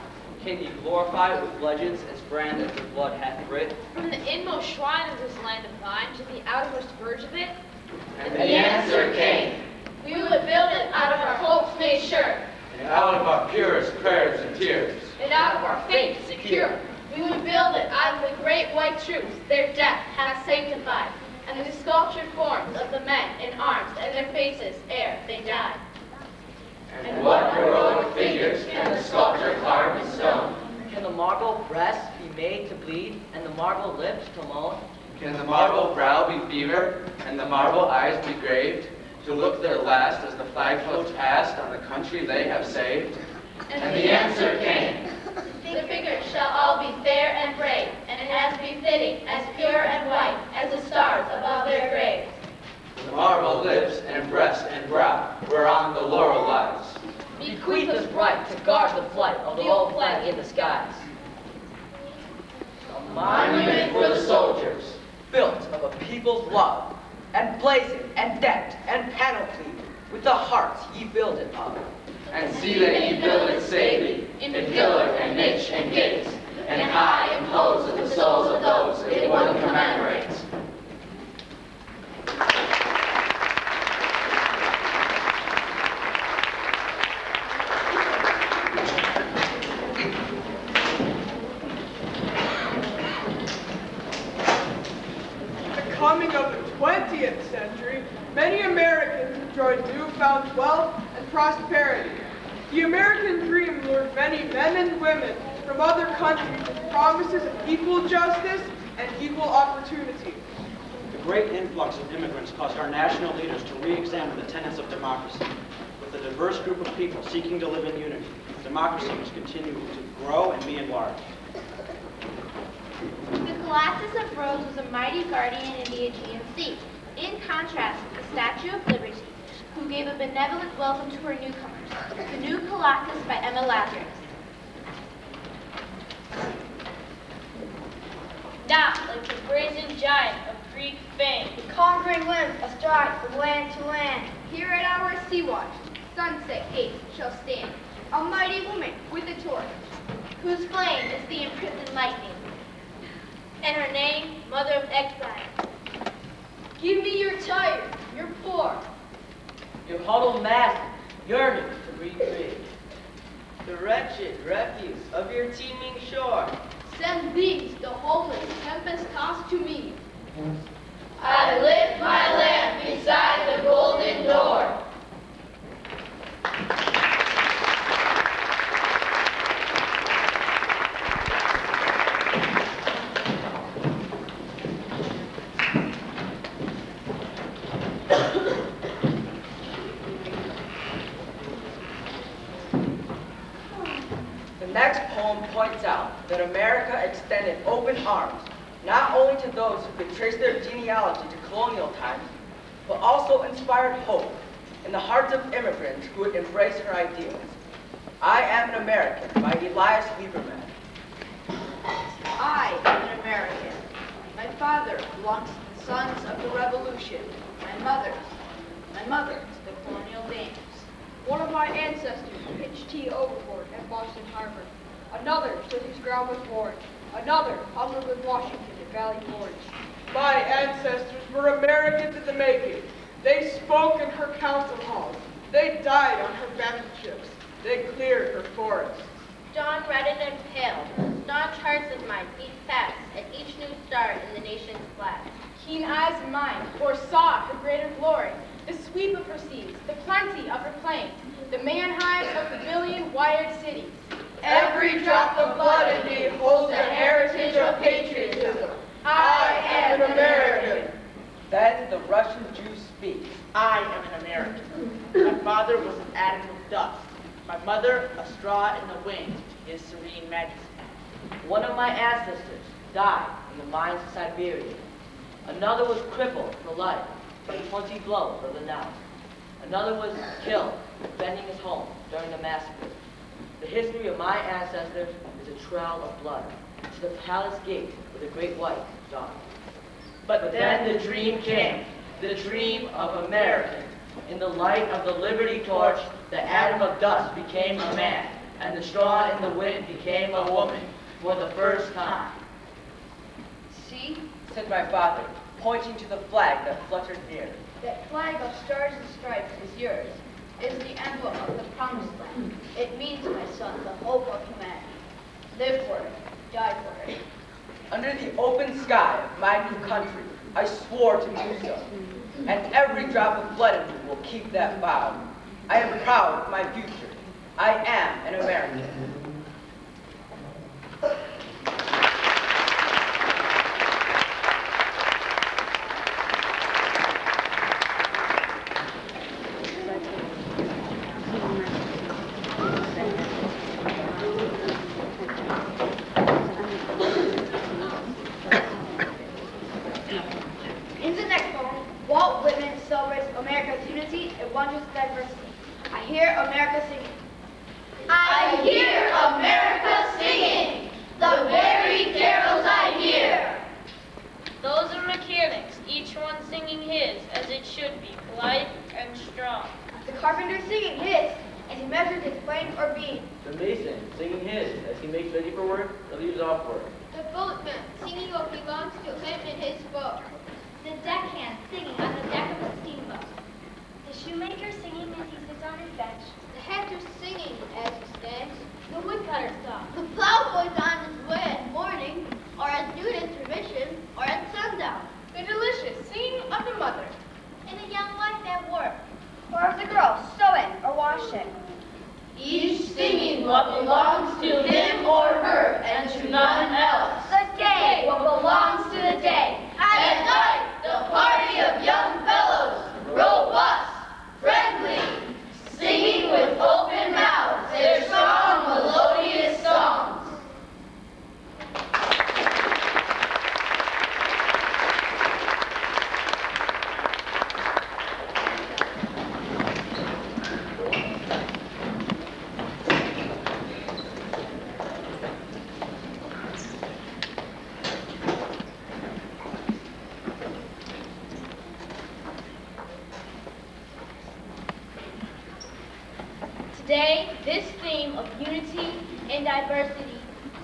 Can ye glorify it with legends as brand as their blood hath writ? From the inmost shrine of this land of mine to the outermost verge of it, And the answer came, We would build it out of our hopes made sure, And out of our purest prayers and tears, and out of our faith secure. we would build it out of the great white troops their death hath sanctified, and the sculptured forms of the men in arms and their faces ere they died. And what heroic figures can the sculptor carve in stone? Can the marble breast be made to bleed, and the marble lips to moan? can the marble brow be fevered, and the marble eyes be graved, to look their last as the flag floats past on the country they have saved? And the answer came, The figures shall all be fair and brave, and as befitting, as pure and white, as the stars above their graves. The marble lips and breast and brow, whereon the laurel lies. Bequeath us right to guard the flight of the old flag in the skies. A monument for the soldiers, built of a people's love, and blazoned and decked and panoplied with the hearts ye build it of. and see that ye build it safely, in pillar and niche and gate, and high impose in the souls of those it would commemorate. The coming of the 20th century, many Americans enjoyed newfound wealth and prosperity. The American dream lured many men and women from other countries with promises of equal justice and equal opportunity. The great influx of immigrants caused our national leaders to re-examine the tenets of democracy. With a diverse group of people seeking to live in unity, democracy must continue to grow and be enlarged. The Colossus of Rhodes was a mighty guardian in the Aegean Sea, in contrast with the Statue of Liberty, who gave a benevolent welcome to her newcomers. The New Colossus by Emma Lazarus. Not like the brazen giant of Greek fame, The conquering limbs astride from land to land. Here at our sea watch, sunset gate shall stand a mighty woman with a torch. Whose flame is the imprisoned lightning, and her name, Mother of Exiles. Give me your tired, your poor, Your huddled masses yearning to breathe free. The wretched refuse of your teeming shore. send these, the homeless, tempest-tossed to me. I lit my lamp beside the golden door. The next poem points out that America extended open arms not only to those who could trace their genealogy to colonial times, but also inspired hope in the hearts of immigrants who would embrace her ideals. I Am an American by Elias Lieberman. I am an American. My father belongs to the sons of the Revolution. My mother to the colonial dames. One of my ancestors pitched tea overboard at Boston Harbor. Another stood his ground with Ford. Another hungered with Washington at Valley Forge. My ancestors were Americans in the making. They spoke in her council halls. They died on her battleships. They cleared her forests. Dawn reddened and pale. Staunch hearts of mine beat fast at each new star in the nation's flag. Keen eyes of mine foresaw her greater glory, the sweep of her seas, the plenty of her plains, the man-hives of the billion-wired cities. Every drop of blood in me holds a heritage of patriotism. I am an American. Then the Russian Jew speaks. I am an American. My father was an atom of dust. My mother, a straw in the wind to his serene majesty. One of my ancestors died in the mines of Siberia. Another was crippled for life by 20 blows of the knife. Another was killed defending his home during the massacre. The history of my ancestors is a trail of blood to the palace gate where the great white is on. But then the dream came, the dream of American. In the light of the Liberty torch, the atom of dust became a man, and the straw in the wind became a woman for the first time. See? Said my father, pointing to the flag that fluttered near. That flag of stars and stripes is yours. It is the emblem of the promised land. It means, my son, the hope of humanity. Live for it. Die for it. Under the open sky of my new country, I swore to do so. And every drop of blood in me will keep that vow. I am proud of my future. I am an American. In the next poem, Walt Whitman celebrates America's unity and wondrous diversity. I hear America singing. I hear America singing, the very carols I hear. Those are mechanics, each one singing his, as it should be, polite and strong. The carpenter singing his, as he measures his plank or beam. The mason singing his as he makes ready for work or leaves off work. The boatman singing what belongs to him in his boat. The deckhand singing on the deck of a steamboat. The shoemaker singing as he sits on his bench. The hatter singing as he stands. The woodcutter song. The plowboy's on his way at morning, or at noon intermission, or at sundown. The delicious singing of the mother. And a young wife at work. Or of the girl sewing or washing. Each singing what belongs to him or her and to none else. The day What belongs to the day. At night, the party of young fellows, robust, friendly, singing with open mouths their strong, melodious songs. Today, this theme of unity and diversity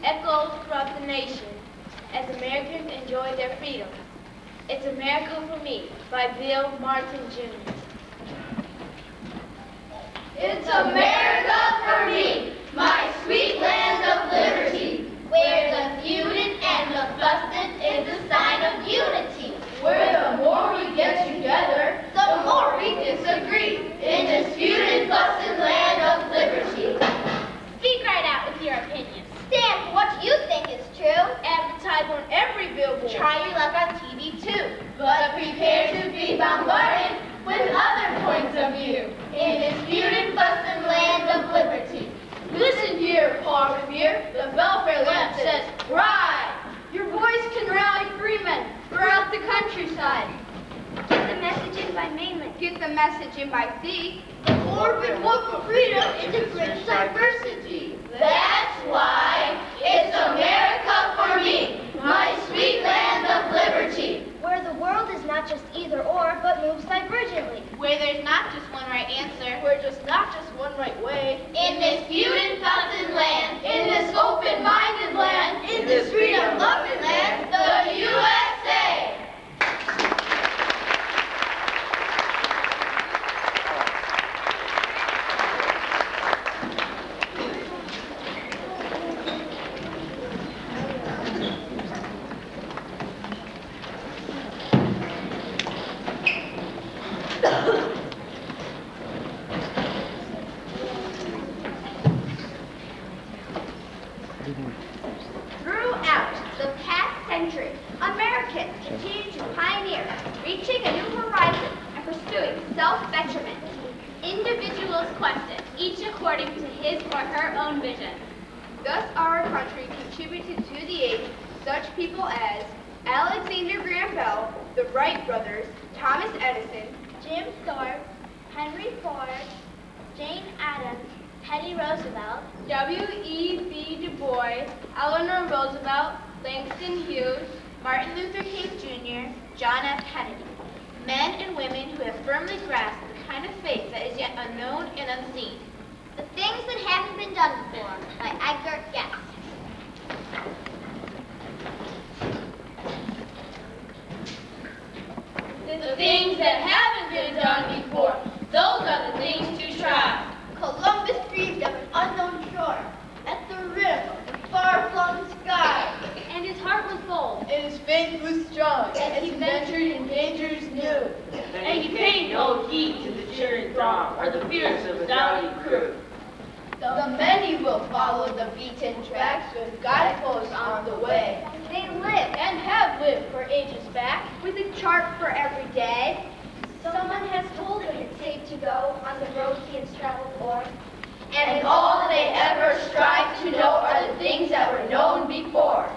echoes throughout the nation as Americans enjoy their freedom. It's America for Me by Bill Martin Jr. It's America for me, my sweet land of liberty, where the feuding and the fussing is a sign of unity, where the more we get together, the more we disagree, in this feuding, fussing land of liberty. Speak right out with your opinions. Stand for what you think is true. Advertise on every billboard. Try your luck on TV too, but prepare to be bombarded with other points of view in this feuding, fussing land of liberty. Listen here, Paul Revere. The welfare lamp says, ride! Your voice can rally freemen throughout the countryside. Get the message in by mainland. Get the message in by sea. Orbit one for freedom into British diversity. That's why it's America for me, my sweet land of liberty. Where the world is not just either or, but moves divergently. Where there's not just one right answer. Where there's not just one right way. In this feuding, fussing land, in this open-minded land, in this freedom-loving land, the USA. Throughout the past century, Americans continue to pioneer, reaching a new horizon and pursuing self-betterment. In individuals quested, each according to his or her own vision. Thus our country contributed to the age such people as Alexander Graham Bell, the Wright brothers, Thomas Edison, Jim Thorpe, Henry Ford, Jane Addams, Teddy Roosevelt, W.E.B. Du Bois, Eleanor Roosevelt, Langston Hughes, Martin Luther King Jr., John F. Kennedy. Men and women who have firmly grasped the kind of faith that is yet unknown and unseen. The Things That Haven't Been Done Before by Edgar Guest. The things that haven't been done before, those are the things to try. Columbus dreamed of an unknown shore at the rim of the far-flung sky. And his heart was bold. And his faith was strong, as he ventured in dangers new. And he paid no heed to the cheering throng or the fears of the doubting crew. The many will follow the beaten tracks with guideposts on the way. They live and have lived for ages back, with a chart for every day. Someone has told them it's safe to go on the road he has traveled o'er. and all they ever strive to know are the things that were known before.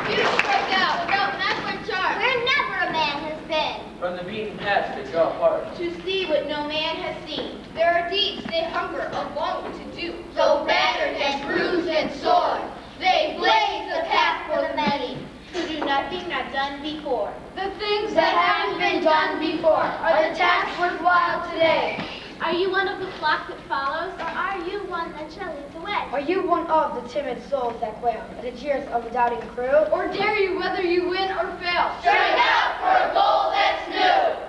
You strike out without map or chart, where never a man has been. From the beaten paths they draw apart. To see what no man has seen. There are deeds they hunger a longing to do. Though battered and bruised and sore, they blaze the path for the many who do nothing not done before. The things that haven't been done before are the tasks worthwhile today. Are you one of the flock that follows? Or are you one that shall lead the way? Are you one of the timid souls that quail at the cheers of the doubting crew? Or dare you whether you win or fail? Strike out for a goal that's new!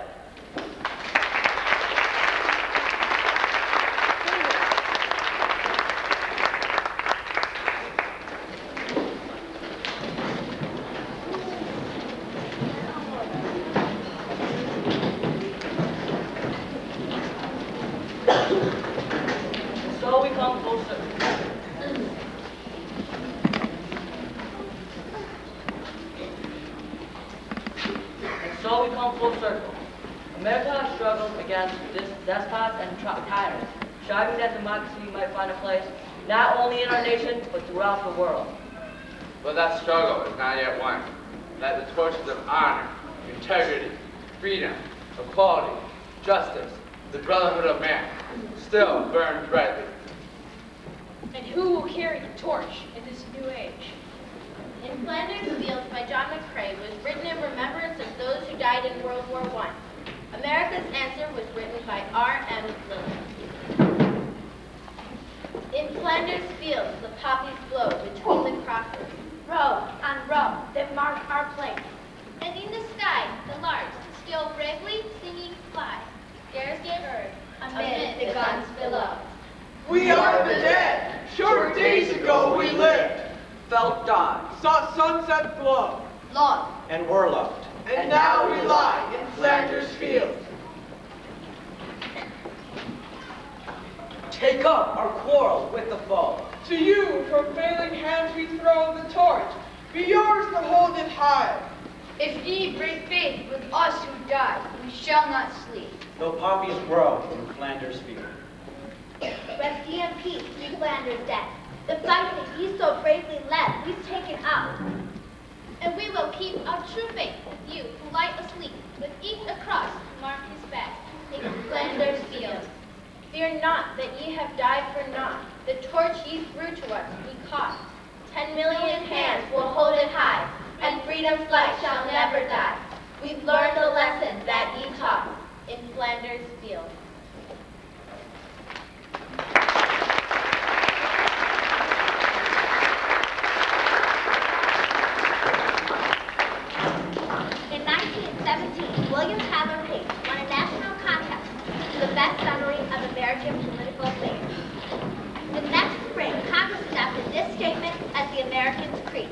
So we come full circle. And so we come full circle. America has struggled against despots and tyrants, striving that democracy might find a place not only in our nation, but throughout the world. But that struggle is not yet won. That the torches of honor, integrity, freedom, equality, justice, the brotherhood of man still burn brightly. And who will carry the torch in this new age? In Flanders Fields by John McCrae was written in remembrance of those who died in World War I. America's Answer was written by R.M. Lilly. In Flanders Fields the poppies blow between the crosses, row on row that mark our place. And in the sky the larks still bravely singing fly, scarcely heard amid the guns below. We are the dead. Short days ago we lived, Felt die, saw sunset glow, Loved. and were loved. and now we lie in Flanders Fields. Take up our quarrel with the foe. To you, from failing hands we throw the torch. Be yours to hold it high. If ye bring faith with us who died, we shall not sleep. Though poppies grow in Flanders Field. Rest ye in peace, ye Flanders dead. The fight that ye so bravely led, we've taken up. And we will keep our true faith with you who lie asleep, with each a cross to mark his back, in Flanders Fields. Fear not that ye have died for naught. The torch ye threw to us we caught. 10 million hands will hold it high, and freedom's light shall never die. We've learned the lesson that ye taught in Flanders Fields. In 1917, William Tyler Page won a national contest for the best summary of American political theory. The next spring, Congress adopted this statement as the Americans' creed.